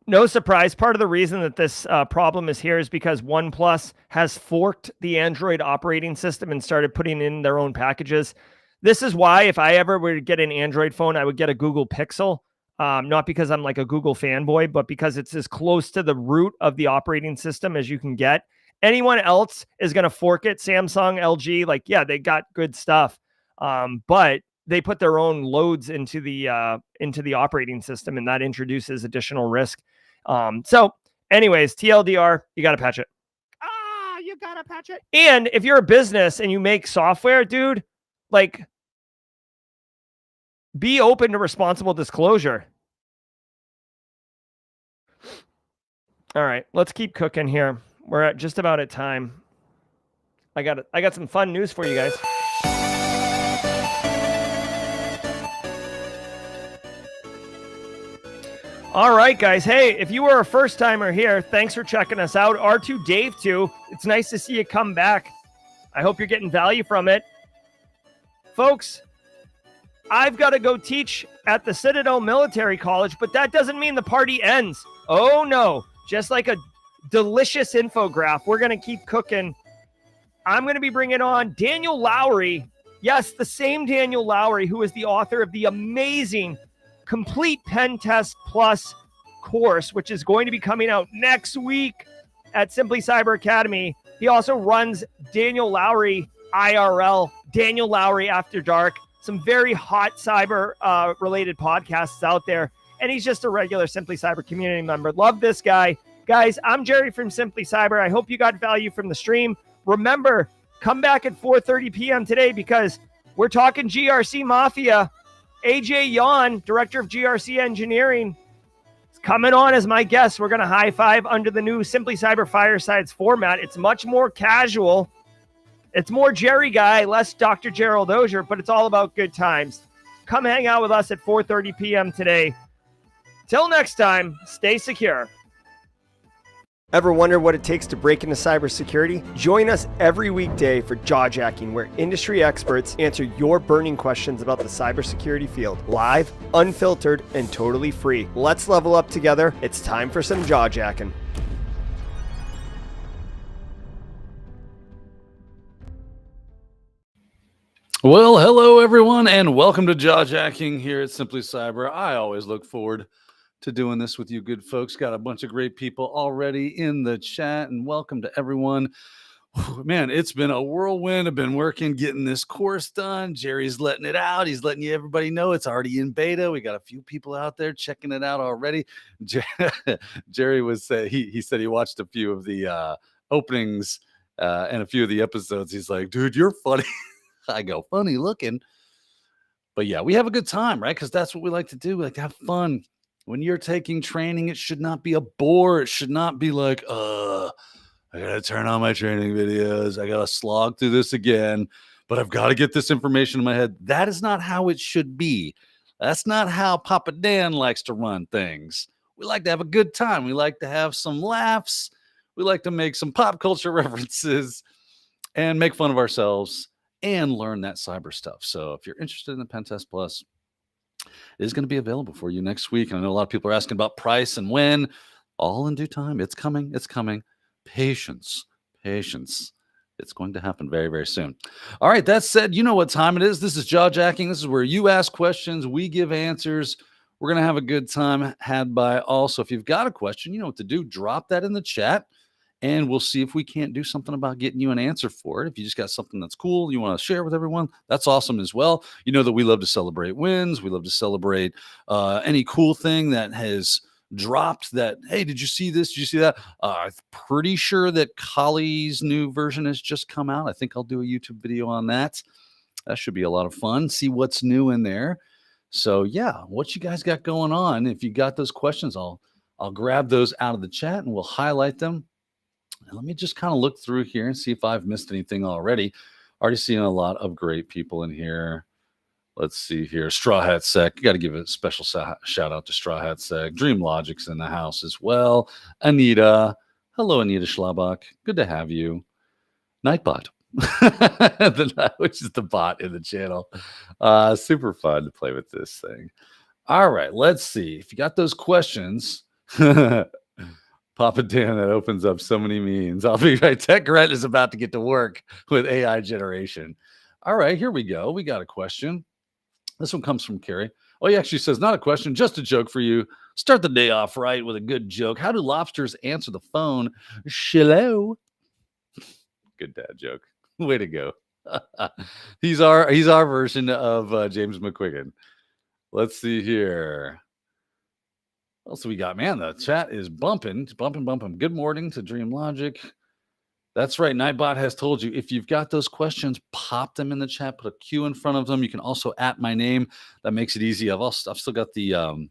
No surprise. Part of the reason that this problem is here is because OnePlus has forked the Android operating system and started putting in their own packages. This is why if I ever were to get an Android phone, I would get a Google Pixel. Not because I'm like a Google fanboy, but because it's as close to the root of the operating system as you can get. Anyone else is going to fork it. Samsung, LG, like, yeah, they got good stuff. But they put their own loads into the operating system, and that introduces additional risk. So anyways, TLDR, you got to patch it. You gotta patch it. And if you're a business and you make software, dude, like, be open to responsible disclosure. All right, let's keep cooking here. We're at just about at time. I got some fun news for you guys. All right, guys. Hey, if you were a first timer here, thanks for checking us out. R2 Dave 2. It's nice to see you come back. I hope you're getting value from it. Folks, I've got to go teach at the Citadel Military College, but that doesn't mean the party ends. Oh, no. Just like a delicious infograph, we're going to keep cooking. I'm going to be bringing on Daniel Lowry. Yes, the same Daniel Lowry, who is the author of the amazing Complete Pen Test Plus course, which is going to be coming out next week at Simply Cyber Academy. He also runs Daniel Lowry IRL, Daniel Lowry After Dark, some very hot cyber related podcasts out there. And he's just a regular Simply Cyber community member. Love this guy. Guys, I'm Jerry from Simply Cyber. I hope you got value from the stream. Remember, come back at 4:30 p.m. today because we're talking GRC Mafia. AJ Yan, director of GRC Engineering, is coming on as my guest. We're going to high five under the new Simply Cyber Firesides format. It's much more casual. It's more Jerry guy, less Dr. Gerald Auger, but it's all about good times. come hang out with us at 4:30 p.m. today. Till next time, stay secure. Ever wonder what it takes to break into cybersecurity? Join us every weekday for Jawjacking, where industry experts answer your burning questions about the cybersecurity field. Live, unfiltered, and totally free. Let's level up together. It's time for some Jawjacking. Well, hello everyone, and welcome to Jawjacking here at Simply Cyber. I always look forward to doing this with you good folks. Got a bunch of great people already in the chat, and welcome to everyone. Man, it's been a whirlwind. I've been working, getting this course done. Jerry's letting it out. He's letting everybody know it's already in beta. We got a few people out there checking it out already. Jerry was he said he watched a few of the openings and a few of the episodes. He's like, dude, you're funny. I go, funny looking. But yeah, we have a good time, right? Because that's what we like to do. We like to have fun. When you're taking training, it should not be a bore. It should not be like, I got to turn on my training videos. I got to slog through this again, but I've got to get this information in my head. That is not how it should be. That's not how Papa Dan likes to run things. We like to have a good time. We like to have some laughs. We like to make some pop culture references and make fun of ourselves and learn that cyber stuff. So if you're interested in the Pentest Plus, it is going to be available for you next week. And I know a lot of people are asking about price and when. All in due time. It's coming. It's coming. Patience. Patience. It's going to happen very, very soon. All right. That said, you know what time it is. This is Jawjacking. This is where you ask questions. We give answers. We're going to have a good time had by all. So if you've got a question, you know what to do. Drop that in the chat. And we'll see if we can't do something about getting you an answer for it. If you just got something that's cool, you want to share with everyone, that's awesome as well. You know that we love to celebrate wins. We love to celebrate any cool thing that has dropped that, hey, did you see this? Did you see that? I'm pretty sure that Kali's new version has just come out. I think I'll do a YouTube video on that. That should be a lot of fun. See what's new in there. So yeah, what you guys got going on? If you got those questions, I'll grab those out of the chat and we'll highlight them. Let me just kind of look through here and see if I've missed anything already. Already seeing a lot of great people in here. Let's see here. Straw Hat Sec. You got to give a special shout out to Straw Hat Sec. Dream Logic's in the house as well. Anita. Hello, Anita Schlabach. Good to have you. Nightbot. Which is the bot in the channel. Super fun to play with this thing. All right. Let's see. If you got those questions... Papa Dan, that opens up so many means. I'll be right. TechRent is about to get to work with AI generation. All right, here we go. We got a question. This one comes from Carrie. Oh, he actually says, not a question, just a joke for you. Start the day off right with a good joke. How do lobsters answer the phone? Hello. Good dad joke. Way to go. He's our version of James McQuiggan. Let's see here. What else we got? Man, the chat is bumping. Good morning to Dream Logic. That's right. Nightbot has told you, if you've got those questions, pop them in the chat. Put a Q in front of them. You can also @ my name. That makes it easy. I've still got the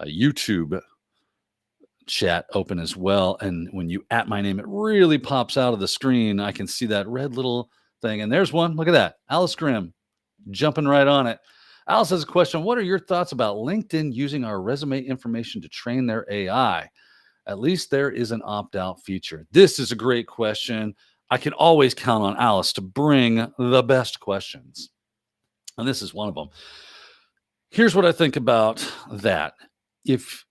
YouTube chat open as well. And when you @ my name, it really pops out of the screen. I can see that red little thing. And there's one. Look at that. Alice Grimm jumping right on it. Alice has a question. What are your thoughts about LinkedIn using our resume information to train their AI? At least there is an opt-out feature. This is a great question. I can always count on Alice to bring the best questions. And this is one of them. Here's what I think about that. If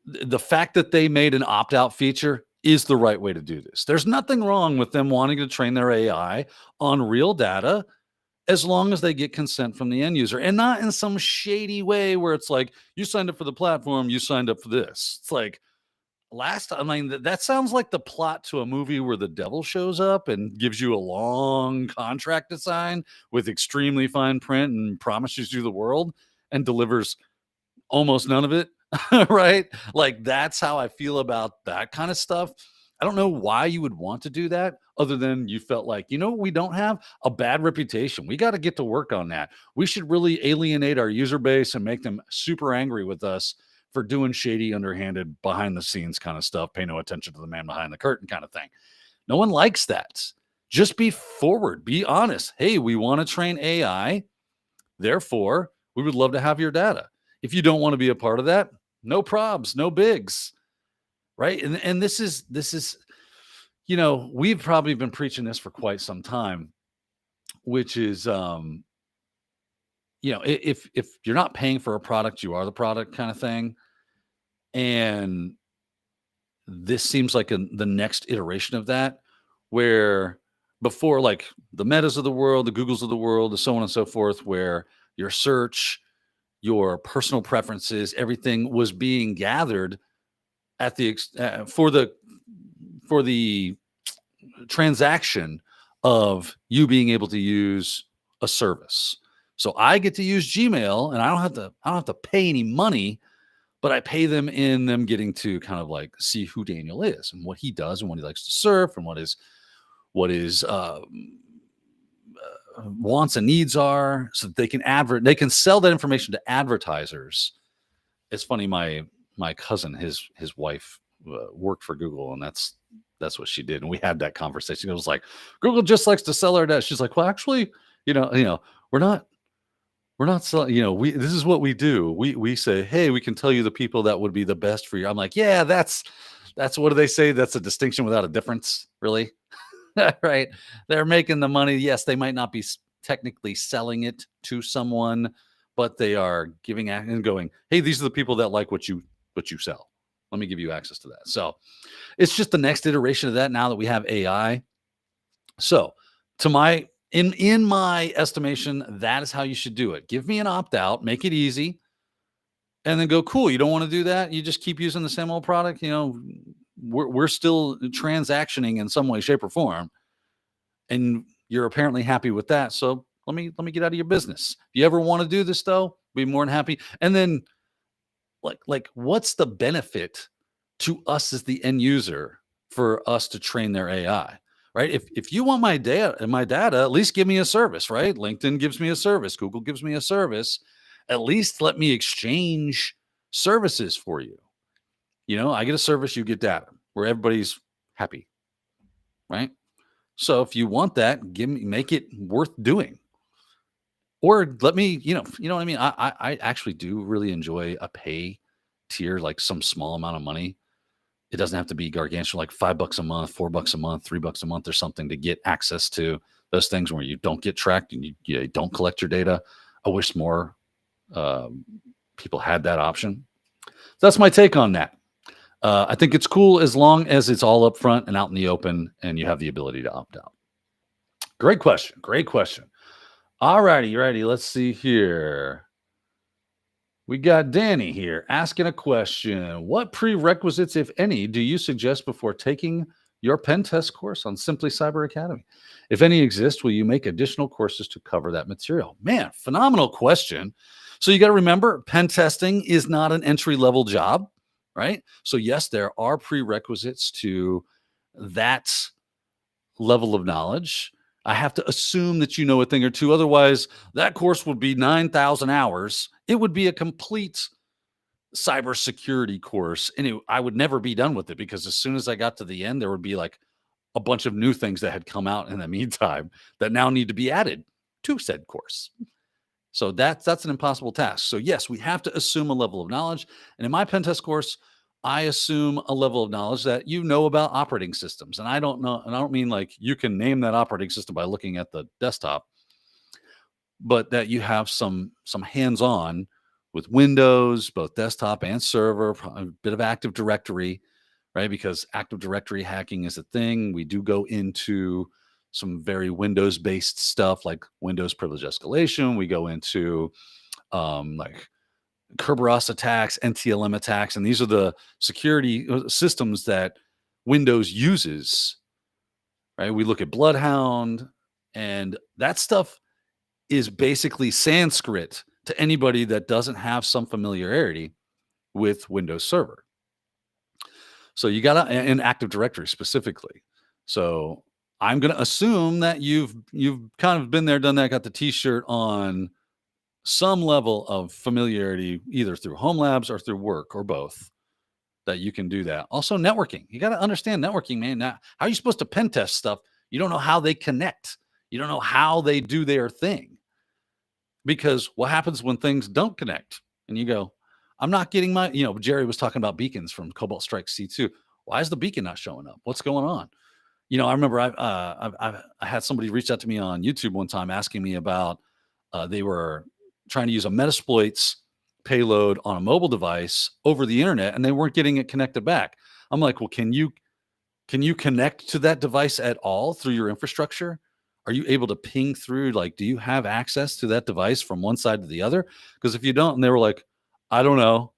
the fact that they made an opt-out feature is the right way to do this. There's nothing wrong with them wanting to train their AI on real data, as long as they get consent from the end user, and not in some shady way where it's like, you signed up for the platform, you signed up for this. It's like that sounds like the plot to a movie where the devil shows up and gives you a long contract to sign with extremely fine print and promises you the world and delivers almost none of it. Right? Like, that's how I feel about that kind of stuff. I don't know why you would want to do that other than you felt like, we don't have a bad reputation. We got to get to work on that. We should really alienate our user base and make them super angry with us for doing shady, underhanded, behind the scenes kind of stuff. Pay no attention to the man behind the curtain kind of thing. No one likes that. Just be forward. Be honest. Hey, we want to train AI. Therefore, We would love to have your data. If you don't want to be a part of that, no probs, no bigs, right? And this is, we've probably been preaching this for quite some time, which is, if you're not paying for a product, you are the product kind of thing. And this seems like the next iteration of that, where before, like the Metas of the world, the Googles of the world, the so on and so forth, where your search, your personal preferences, everything was being gathered at for the transaction of you being able to use a service. So I get to use Gmail, and I don't have to pay any money, but I pay them in them getting to kind of like see who Daniel is and what he does and what he likes to surf and what his wants and needs are, so that they can sell that information to advertisers. It's funny, my cousin, his wife worked for Google, and that's what she did. And we had that conversation. It was like, Google just likes to sell our data. She's like, well, actually, we're not selling, this is what we do. We say, hey, we can tell you the people that would be the best for you. I'm like, yeah, that's what do they say? That's a distinction without a difference, really. Right. They're making the money. Yes, they might not be technically selling it to someone, but they are giving and going, hey, these are the people that like what you sell. Let me give you access to that. So it's just the next iteration of that now that we have AI. So in my estimation, that is how you should do it. Give me an opt-out, make it easy, and then go, cool. You don't want to do that? You just keep using the same old product. We're still transactioning in some way, shape, or form, and you're apparently happy with that. So let me get out of your business. If you ever want to do this, though, be more than happy. And then, like, what's the benefit to us as the end user for us to train their AI? Right? If you want my data, at least give me a service, right? LinkedIn gives me a service. Google gives me a service. At least let me exchange services for you. I get a service, you get data, where everybody's happy, right? So if you want that, make it worth doing. Or let me, you know what I mean? I actually do really enjoy a pay tier, like some small amount of money. It doesn't have to be gargantuan, like $5 a month, $4 a month, $3 a month or something, to get access to those things where you don't get tracked and you don't collect your data. I wish more people had that option. That's my take on that. I think it's cool as long as it's all up front and out in the open and you have the ability to opt out. Great question. All righty, ready. Let's see here. We got Danny here asking a question. What prerequisites, if any, do you suggest before taking your pen test course on Simply Cyber Academy? If any exist, will you make additional courses to cover that material? Man, phenomenal question. So you got to remember, pen testing is not an entry-level job, right? So yes, there are prerequisites to that level of knowledge. I have to assume that you know a thing or two. Otherwise, that course would be 9,000 hours. It would be a complete cybersecurity course. And I would never be done with it, because as soon as I got to the end, there would be like a bunch of new things that had come out in the meantime that now need to be added to said course. So that's an impossible task. So yes, we have to assume a level of knowledge. And in my pen test course, I assume a level of knowledge that you know about operating systems. And I don't mean like you can name that operating system by looking at the desktop, but that you have some hands-on with Windows, both desktop and server, a bit of Active Directory, right? Because Active Directory hacking is a thing. We do go into some very Windows-based stuff like Windows privilege escalation. We go into like Kerberos attacks, NTLM attacks, and these are the security systems that Windows uses, right? We look at Bloodhound, and that stuff is basically Sanskrit to anybody that doesn't have some familiarity with Windows Server. So you got to, and Active Directory specifically. So I'm going to assume that you've kind of been there, done that, got the t-shirt on some level of familiarity, either through home labs or through work or both, that you can do that. Also, networking. You got to understand networking, man. Now, how are you supposed to pen test stuff? You don't know how they connect. You don't know how they do their thing. Because what happens when things don't connect? And you go, I'm not getting my, Jerry was talking about beacons from Cobalt Strike C2. Why is the beacon not showing up? What's going on? I remember I had somebody reach out to me on YouTube one time asking me about they were trying to use a Metasploit's payload on a mobile device over the internet, and they weren't getting it connected back. I'm like, well, can you connect to that device at all through your infrastructure? Are you able to ping through? Like, do you have access to that device from one side to the other? Because if you don't, and they were like, I don't know.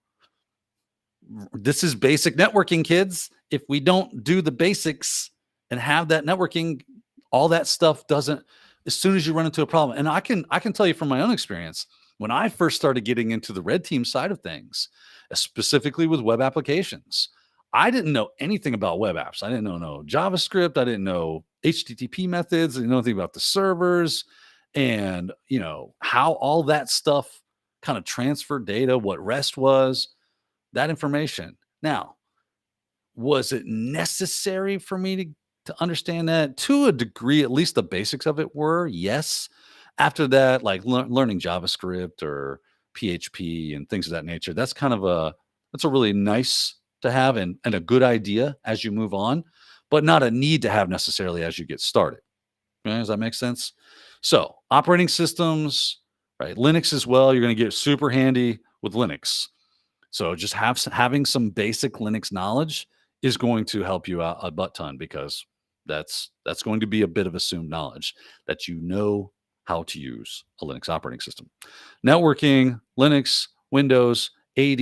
This is basic networking, kids. If we don't do the basics and have that networking, all that stuff doesn't, as soon as you run into a problem. And I can tell you from my own experience, when I first started getting into the red team side of things, specifically with web applications, I didn't know anything about web apps. I didn't know no JavaScript. I didn't know HTTP methods. I didn't know anything about the servers and, how all that stuff kind of transferred data, what REST was, that information. Now, was it necessary for me to understand that? To a degree, at least the basics of it were, yes. After that, like learning JavaScript or PHP and things of that nature, that's a really nice to have and a good idea as you move on, but not a need to have necessarily as you get started. Okay, does that make sense? So operating systems, right? Linux as well. You're going to get super handy with Linux. So just having some basic Linux knowledge is going to help you out a butt ton, because that's going to be a bit of assumed knowledge that you know how to use a Linux operating system. Networking, Linux, Windows, AD,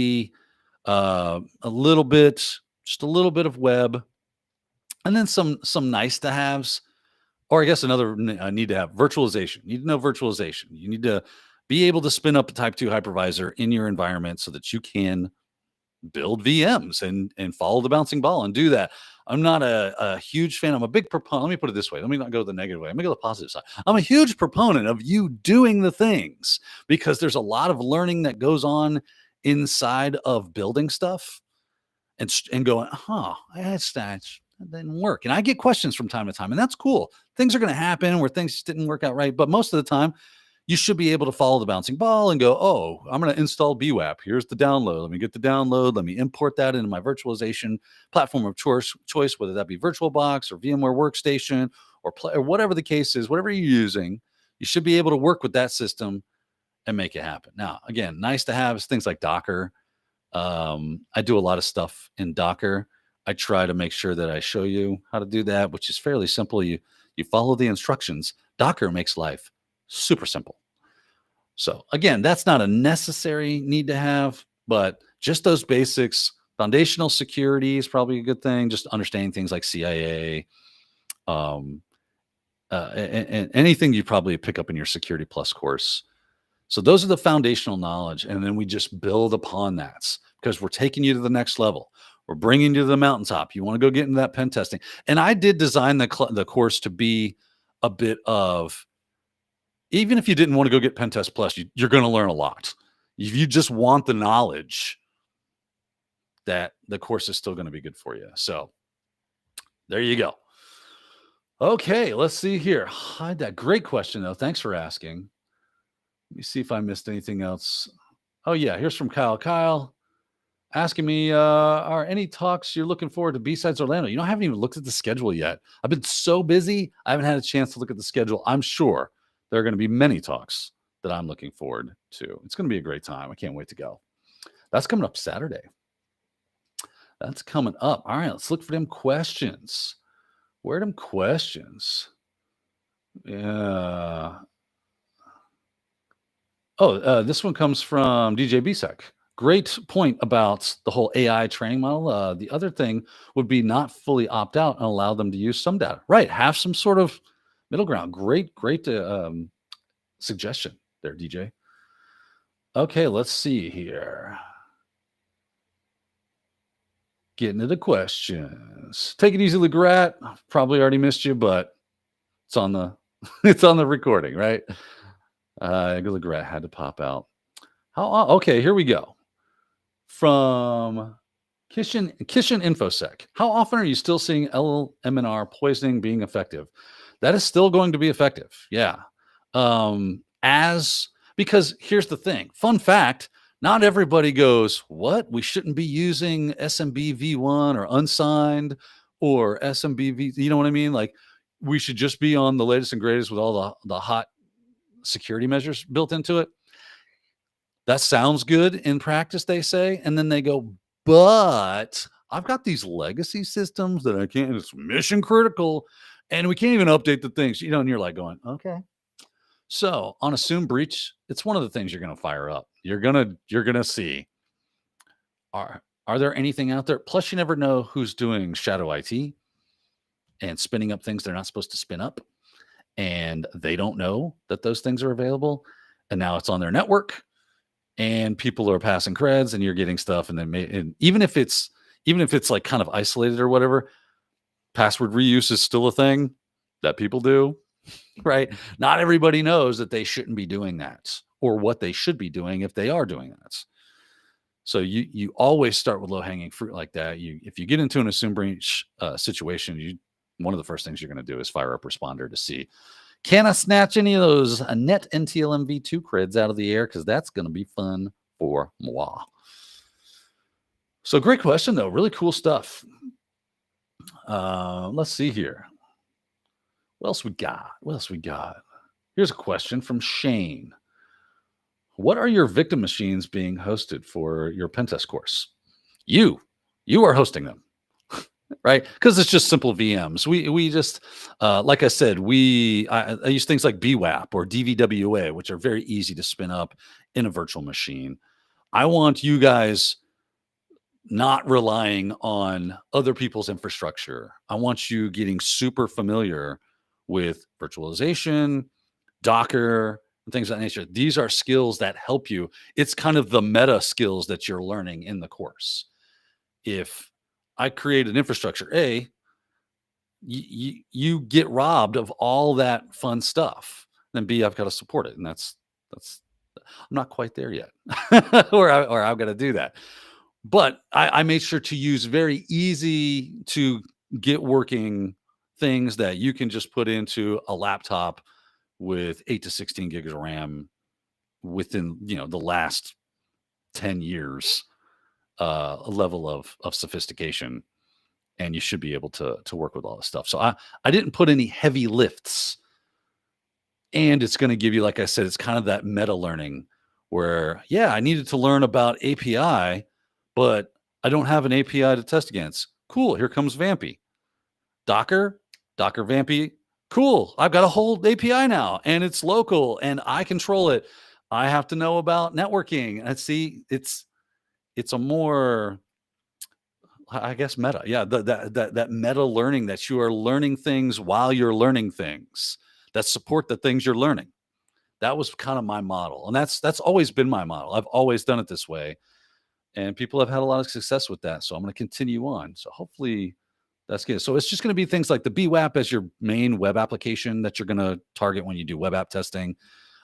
just a little bit of web, and then some nice to haves, or I guess another need to have virtualization. You need to know virtualization. You need to be able to spin up a type 2 hypervisor in your environment so that you can build VMs and follow the bouncing ball and do that. I'm not a huge fan. I'm a big proponent. Let me put it this way. Let me not go the negative way. Let me go the positive side. I'm a huge proponent of you doing the things, because there's a lot of learning that goes on inside of building stuff and going, that didn't work. And I get questions from time to time, and that's cool. Things are going to happen where things didn't work out right. But most of the time, you should be able to follow the bouncing ball and go, oh, I'm going to install BWAP. Here's the download. Let me get the download. Let me import that into my virtualization platform of choice, whether that be VirtualBox or VMware Workstation or whatever the case is, whatever you're using, you should be able to work with that system and make it happen. Now, again, nice to have is things like Docker. I do a lot of stuff in Docker. I try to make sure that I show you how to do that, which is fairly simple. You follow the instructions. Docker makes life super simple. So again, that's not a necessary need to have, but just those basics. Foundational security is probably a good thing. Just understanding things like CIA, and anything you probably pick up in your Security Plus course. So those are the foundational knowledge. And then we just build upon that, because we're taking you to the next level. We're bringing you to the mountaintop. You want to go get into that pen testing. And I did design the course to be a bit of, even if you didn't want to go get Pen Test Plus, you're going to learn a lot. If you just want the knowledge, that the course is still going to be good for you. So there you go. Okay, let's see here. That great question, though. Thanks for asking. Let me see if I missed anything else. Oh, yeah. Here's from Kyle. Kyle asking me, are any talks you're looking forward to besides Orlando? I haven't even looked at the schedule yet. I've been so busy. I haven't had a chance to look at the schedule. I'm sure there are going to be many talks that I'm looking forward to. It's going to be a great time. I can't wait to go. That's coming up Saturday. That's coming up. All right, let's look for them questions. Where are them questions? Yeah. This one comes from DJ Bisek. Great point about the whole AI training model. The other thing would be not fully opt out and allow them to use some data. Right. Have some sort of middle ground. Great suggestion there, DJ. Okay, let's see here. Getting to the questions. Take it easy, LeGrat. Probably already missed you, but it's on the it's on the recording, right? LeGrat had to pop out. Okay, here we go. From Kishin InfoSec. How often are you still seeing LMNR poisoning being effective? That is still going to be effective. Yeah. Because Because here's the thing. Fun fact, not everybody goes, what? We shouldn't be using SMB v1 or unsigned or SMB v. You know what I mean? Like, we should just be on the latest and greatest with all the hot security measures built into it. That sounds good in practice, they say. And then they go, but I've got these legacy systems that I can't, it's mission critical, and we can't even update the things, and you're like going, okay. So on assumed breach, it's one of the things you're going to fire up. You're going to see, are there anything out there? Plus, you never know who's doing shadow IT and spinning up things they're not supposed to spin up. And they don't know that those things are available. And now it's on their network and people are passing creds and you're getting stuff. And then even if it's like kind of isolated or whatever, password reuse is still a thing that people do, right? Not everybody knows that they shouldn't be doing that or what they should be doing if they are doing that. So you always start with low hanging fruit like that. If you get into an assumed breach situation, one of the first things you're going to do is fire up Responder to see, can I snatch any of those net NTLM v2 creds out of the air? Because that's going to be fun for moi. So great question, though. Really cool stuff. Let's see here. What else we got? Here's a question from Shane. What are your victim machines being hosted for your pentest course? You are hosting them. Right? Because it's just simple VMs. We just, like I said, I use things like BWAP or DVWA, which are very easy to spin up in a virtual machine. I want you guys not relying on other people's infrastructure. I want you getting super familiar with virtualization, Docker, and things of that nature. These are skills that help you. It's kind of the meta skills that you're learning in the course. If I create an infrastructure, you get robbed of all that fun stuff. Then B, I've got to support it. And that's I'm not quite there yet, or I've got to do that. But I made sure to use very easy to get working things that you can just put into a laptop with 8 to 16 gigs of RAM within, the last 10 years. A level of sophistication, and you should be able to work with all this stuff. So I didn't put any heavy lifts, and it's going to give you, like I said, it's kind of that meta learning where, I needed to learn about API, but I don't have an API to test against. Cool. Here comes Vampy. Docker Vampy. Cool. I've got a whole API now, and it's local, and I control it. I have to know about networking. And see, it's a more, I guess, meta. Yeah, that meta learning, that you are learning things while you're learning things that support the things you're learning. That was kind of my model. And that's always been my model. I've always done it this way. And people have had a lot of success with that. So I'm going to continue on. So hopefully that's good. So it's just going to be things like the BWAP as your main web application that you're going to target when you do web app testing.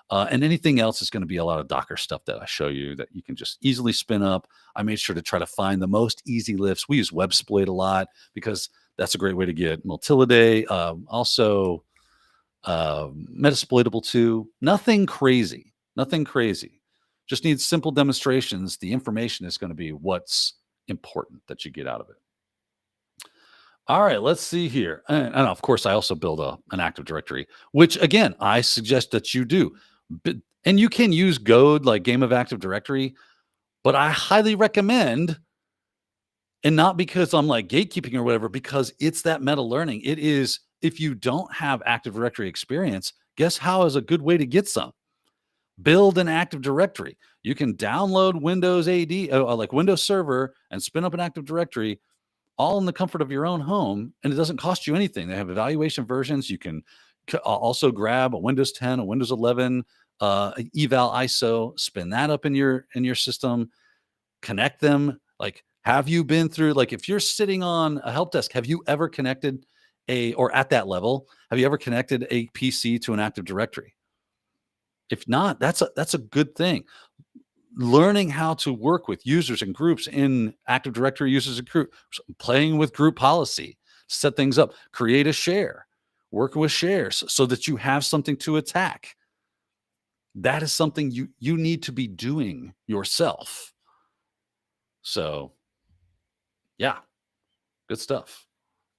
And anything else is going to be a lot of Docker stuff that I show you that you can just easily spin up. I made sure to try to find the most easy lifts. We use WebSploit a lot because that's a great way to get Multiliday. Also, Metasploitable too. Nothing crazy. Just needs simple demonstrations. The information is going to be what's important that you get out of it. All right, let's see here. And of course, I also build an Active Directory, which again, I suggest that you do. And you can use Goad, like Game of Active Directory, but I highly recommend, and not because I'm like gatekeeping or whatever, because it's that meta learning. It is, if you don't have Active Directory experience, guess how is a good way to get some? Build an Active Directory. You can download Windows AD, like Windows Server, and spin up an Active Directory all in the comfort of your own home, and it doesn't cost you anything. They have evaluation versions. You can also grab a Windows 10, a Windows 11, eval ISO, spin that up in your system, connect them. Like, have you been through, like, if you're sitting on a help desk, have you ever connected or at that level, have you ever connected a PC to an Active Directory? If not, that's a good thing. Learning how to work with users and groups in Active Directory users and groups, playing with group policy, set things up, create a share, work with shares so that you have something to attack. that is something you need to be doing yourself. So yeah, good stuff.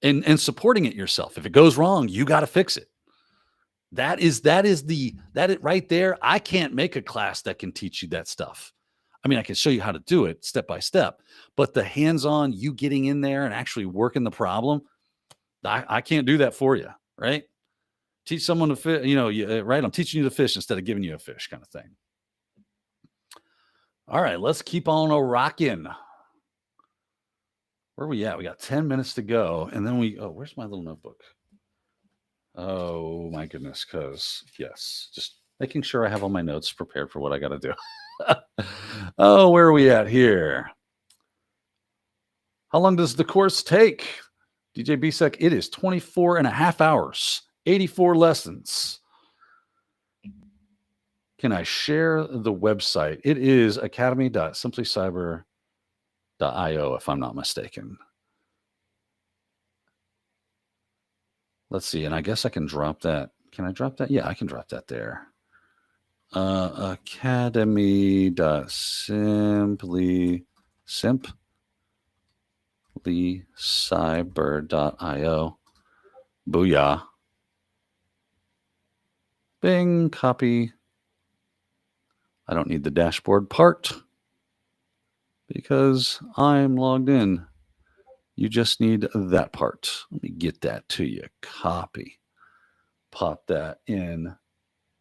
And supporting it yourself. If it goes wrong, you got to fix it. That is right there. I can't make a class that can teach you that stuff. I mean, I can show you how to do it step by step, but the hands-on, you getting in there and actually working the problem, I can't do that for you, right? Teach someone to fish, right? I'm teaching you to fish instead of giving you a fish, kind of thing. All right, let's keep on rocking. Where are we at? We got 10 minutes to go, and then where's my little notebook? Oh my goodness, yes, just making sure I have all my notes prepared for what I got to do. Oh, where are we at here? How long does the course take? DJ BSEC, it is 24 and a half hours, 84 lessons. Can I share the website? It is academy.simplycyber.io, if I'm not mistaken. Let's see, and I guess I can drop that. Can I drop that? Yeah, I can drop that there. Academy.simplycyber.io. Booyah. Bing, copy. I don't need the dashboard part because I'm logged in. You just need that part. Let me get that to you. Copy. Pop that in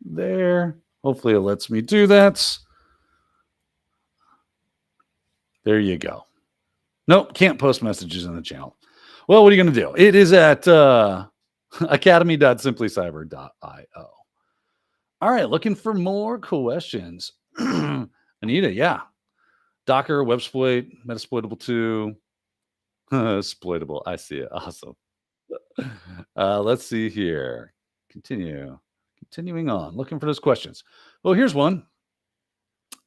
there. Hopefully it lets me do that. There you go. Nope, can't post messages in the channel. Well, what are you going to do? It is at academy.simplycyber.io. All right, looking for more questions. Anita, yeah. Docker, websploit, Metasploitable 2. Exploitable. I see it. Awesome. Let's see here. Continuing on. Looking for those questions. Well, here's one.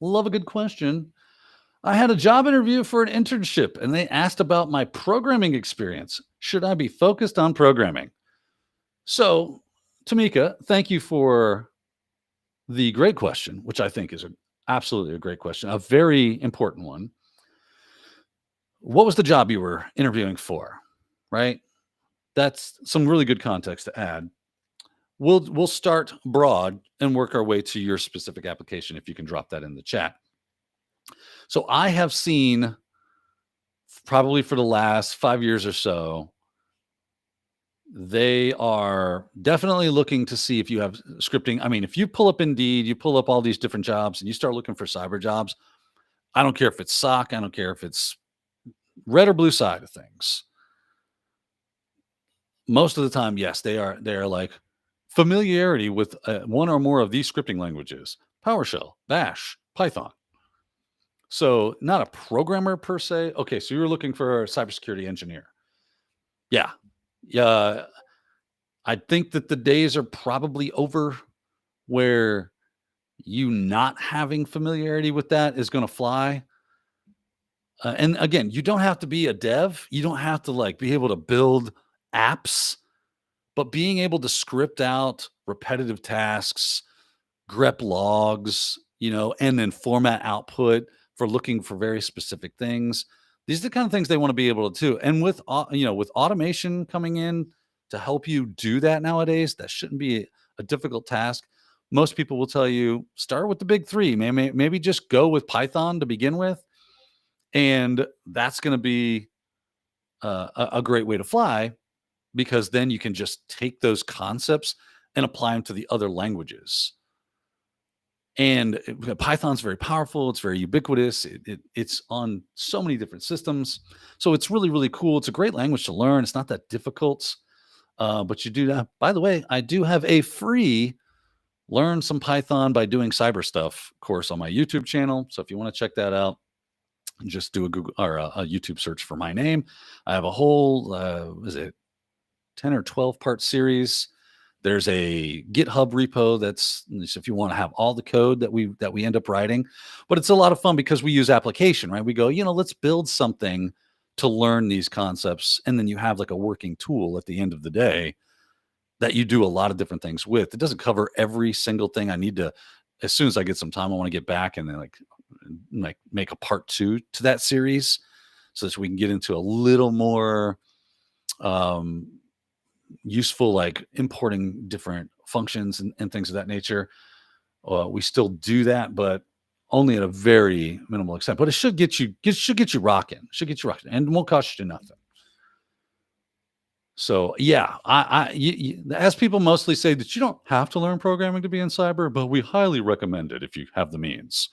Love a good question. I had a job interview for an internship, and they asked about my programming experience. Should I be focused on programming? So, Tamika, thank you for the great question, which I think is absolutely a great question, a very important one. What was the job you were interviewing for, right? That's some really good context to add. We'll start broad and work our way to your specific application if you can drop that in the chat. So I have seen probably for the last 5 years or so, they are definitely looking to see if you have scripting. I mean, if you pull up Indeed, you pull up all these different jobs and you start looking for cyber jobs, I don't care if it's SOC, I don't care if it's red or blue side of things. Most of the time, yes, they are like familiarity with one or more of these scripting languages: PowerShell, Bash, Python. So not a programmer per se. Okay, so you're looking for a cybersecurity engineer. Yeah. I think that the days are probably over where you not having familiarity with that is going to fly. And again, you don't have to be a dev. You don't have to be able to build apps, but being able to script out repetitive tasks, grep logs, and then format output for looking for very specific things. These are the kind of things they want to be able to do. And with automation coming in to help you do that nowadays, that shouldn't be a difficult task. Most people will tell you, start with the big three. Maybe just go with Python to begin with. And that's going to be a great way to fly, because then you can just take those concepts and apply them to the other languages. And Python's very powerful. It's very ubiquitous. It's on so many different systems. So it's really, really cool. It's a great language to learn. It's not that difficult. But you do that. By the way, I do have a free Learn Some Python by Doing Cyber Stuff course on my YouTube channel. So if you want to check that out, just do a Google or a YouTube search for my name. I have a whole, 10 or 12 part series. There's a GitHub repo that's if you want to have all the code that we end up writing. But it's a lot of fun because we use application, right? We go, let's build something to learn these concepts. And then you have like a working tool at the end of the day that you do a lot of different things with. It doesn't cover every single thing I need to as soon as I get some time, I want to get back and then like make a part 2 to that series so that we can get into a little more useful, like importing different functions and things of that nature. We still do that, but only at a very minimal extent. But it should get you rocking. And won't cost you nothing. So yeah, as people mostly say that you don't have to learn programming to be in cyber, but we highly recommend it if you have the means.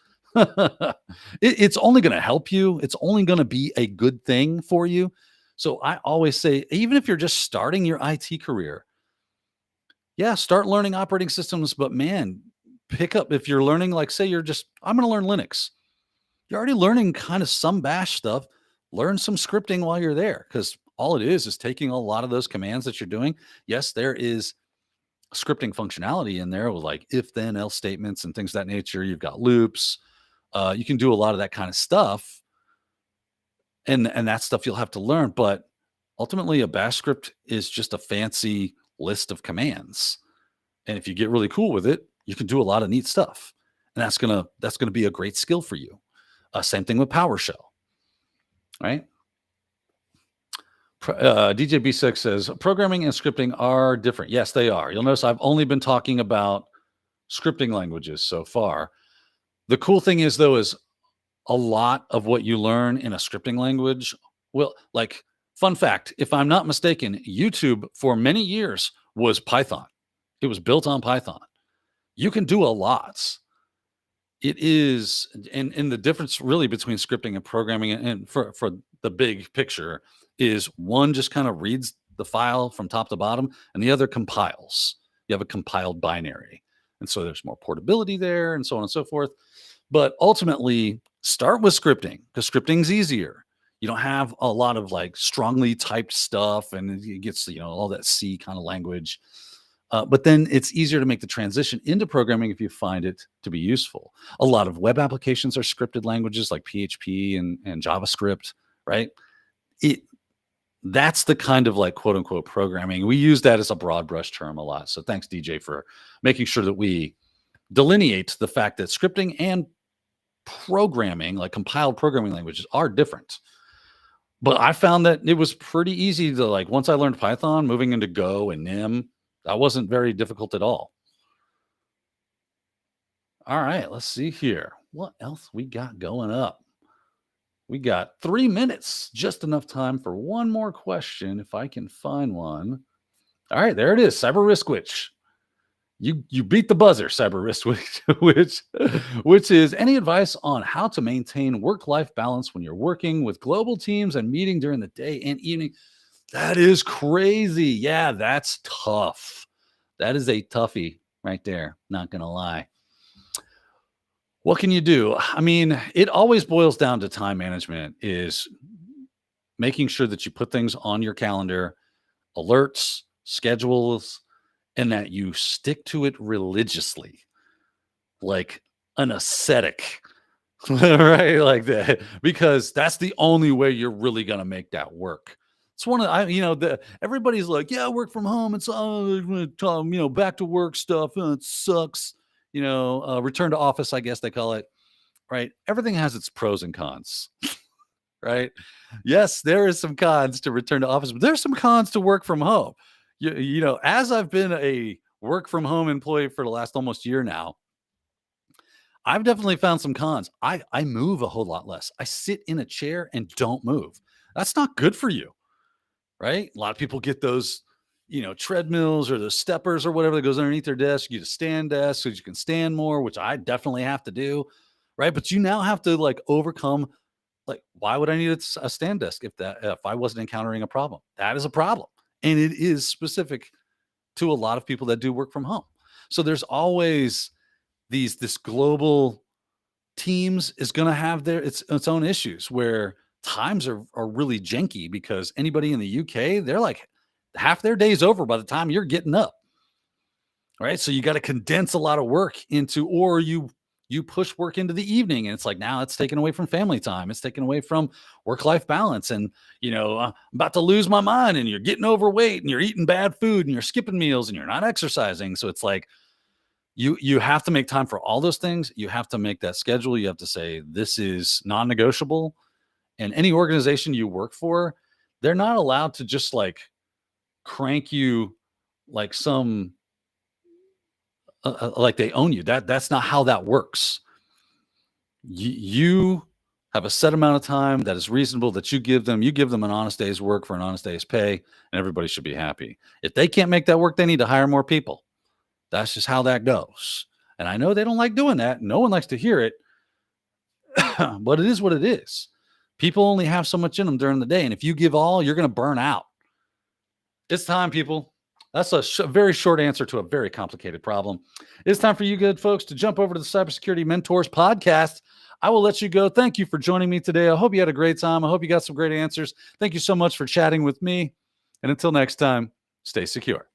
It's only going to help you. It's only going to be a good thing for you. So I always say, even if you're just starting your IT career, yeah, start learning operating systems. But man, pick up, if you're learning, like say I'm going to learn Linux. You're already learning kind of some bash stuff. Learn some scripting while you're there, because all it is taking a lot of those commands that you're doing. Yes, there is scripting functionality in there with like if then else statements and things of that nature. You've got loops. You can do a lot of that kind of stuff. And that stuff you'll have to learn. But ultimately, a bash script is just a fancy list of commands. And if you get really cool with it, you can do a lot of neat stuff. And that's gonna be a great skill for you. Same thing with PowerShell, right? DJ B6 says programming and scripting are different. Yes, they are. You'll notice I've only been talking about scripting languages so far. The cool thing is, though, is a lot of what you learn in a scripting language will, like, fun fact, if I'm not mistaken, YouTube for many years was Python. It was built on Python. You can do a lot. It is, and the difference really between scripting and programming, and for the big picture, is one just kind of reads the file from top to bottom, and the other compiles. You have a compiled binary. And so there's more portability there, and so on and so forth. But ultimately, start with scripting, because scripting's easier. You don't have a lot of like strongly typed stuff, and it gets, all that C kind of language. But then it's easier to make the transition into programming if you find it to be useful. A lot of web applications are scripted languages like PHP and JavaScript, right? That's the kind of like quote unquote programming. We use that as a broad brush term a lot. So thanks, DJ, for making sure that we delineate the fact that scripting and programming, like compiled programming languages, are different. But I found that it was pretty easy to, like, once I learned Python, moving into Go and Nim, that wasn't very difficult at all. All right, let's see here. What else we got going up? We got 3 minutes, just enough time for one more question, if I can find one. All right, there it is. Cyber Risk Witch. You beat the buzzer, Cyber Risk Witch, which is any advice on how to maintain work-life balance when you're working with global teams and meeting during the day and evening? That is crazy. Yeah, that's tough. That is a toughie right there. Not going to lie. What can you do? I mean, it always boils down to time management, is making sure that you put things on your calendar, alerts, schedules, and that you stick to it religiously, like an ascetic, right? Like that, because that's the only way you're really going to make that work. It's one of, everybody's like, yeah, work from home. It's, back to work stuff. It sucks. Return to office, I guess they call it, right? Everything has its pros and cons, right? Yes, there is some cons to return to office, but there's some cons to work from home. As I've been a work from home employee for the last almost year now, I've definitely found some cons. I move a whole lot less. I sit in a chair and don't move. That's not good for you, right? A lot of people get those, treadmills or the steppers or whatever that goes underneath their desk. You get a stand desk so you can stand more, which I definitely have to do, right? But you now have to overcome, why would I need a stand desk if I wasn't encountering a problem? That is a problem. And it is specific to a lot of people that do work from home. So there's always this global teams is going to have its own issues where times are really janky, because anybody in the UK, they're like half their day's over by the time you're getting up. Right. So you got to condense a lot of work into, or you push work into the evening, and it's like, now it's taken away from family time. It's taken away from work-life balance. And, I'm about to lose my mind, and you're getting overweight, and you're eating bad food, and you're skipping meals, and you're not exercising. So it's like, You have to make time for all those things. You have to make that schedule. You have to say, this is non-negotiable. And any organization you work for, they're not allowed to just like crank you like some like they own you. That's not how that works. You have a set amount of time that is reasonable that you give them. You give them an honest day's work for an honest day's pay, and everybody should be happy. If they can't make that work, they need to hire more people. That's just how that goes. And I know they don't like doing that. No one likes to hear it, but it is what it is. People only have so much in them during the day. And if you give all, you're going to burn out. It's time, people. That's a very short answer to a very complicated problem. It's time for you good folks to jump over to the Cybersecurity Mentors podcast. I will let you go. Thank you for joining me today. I hope you had a great time. I hope you got some great answers. Thank you so much for chatting with me. And until next time, stay secure.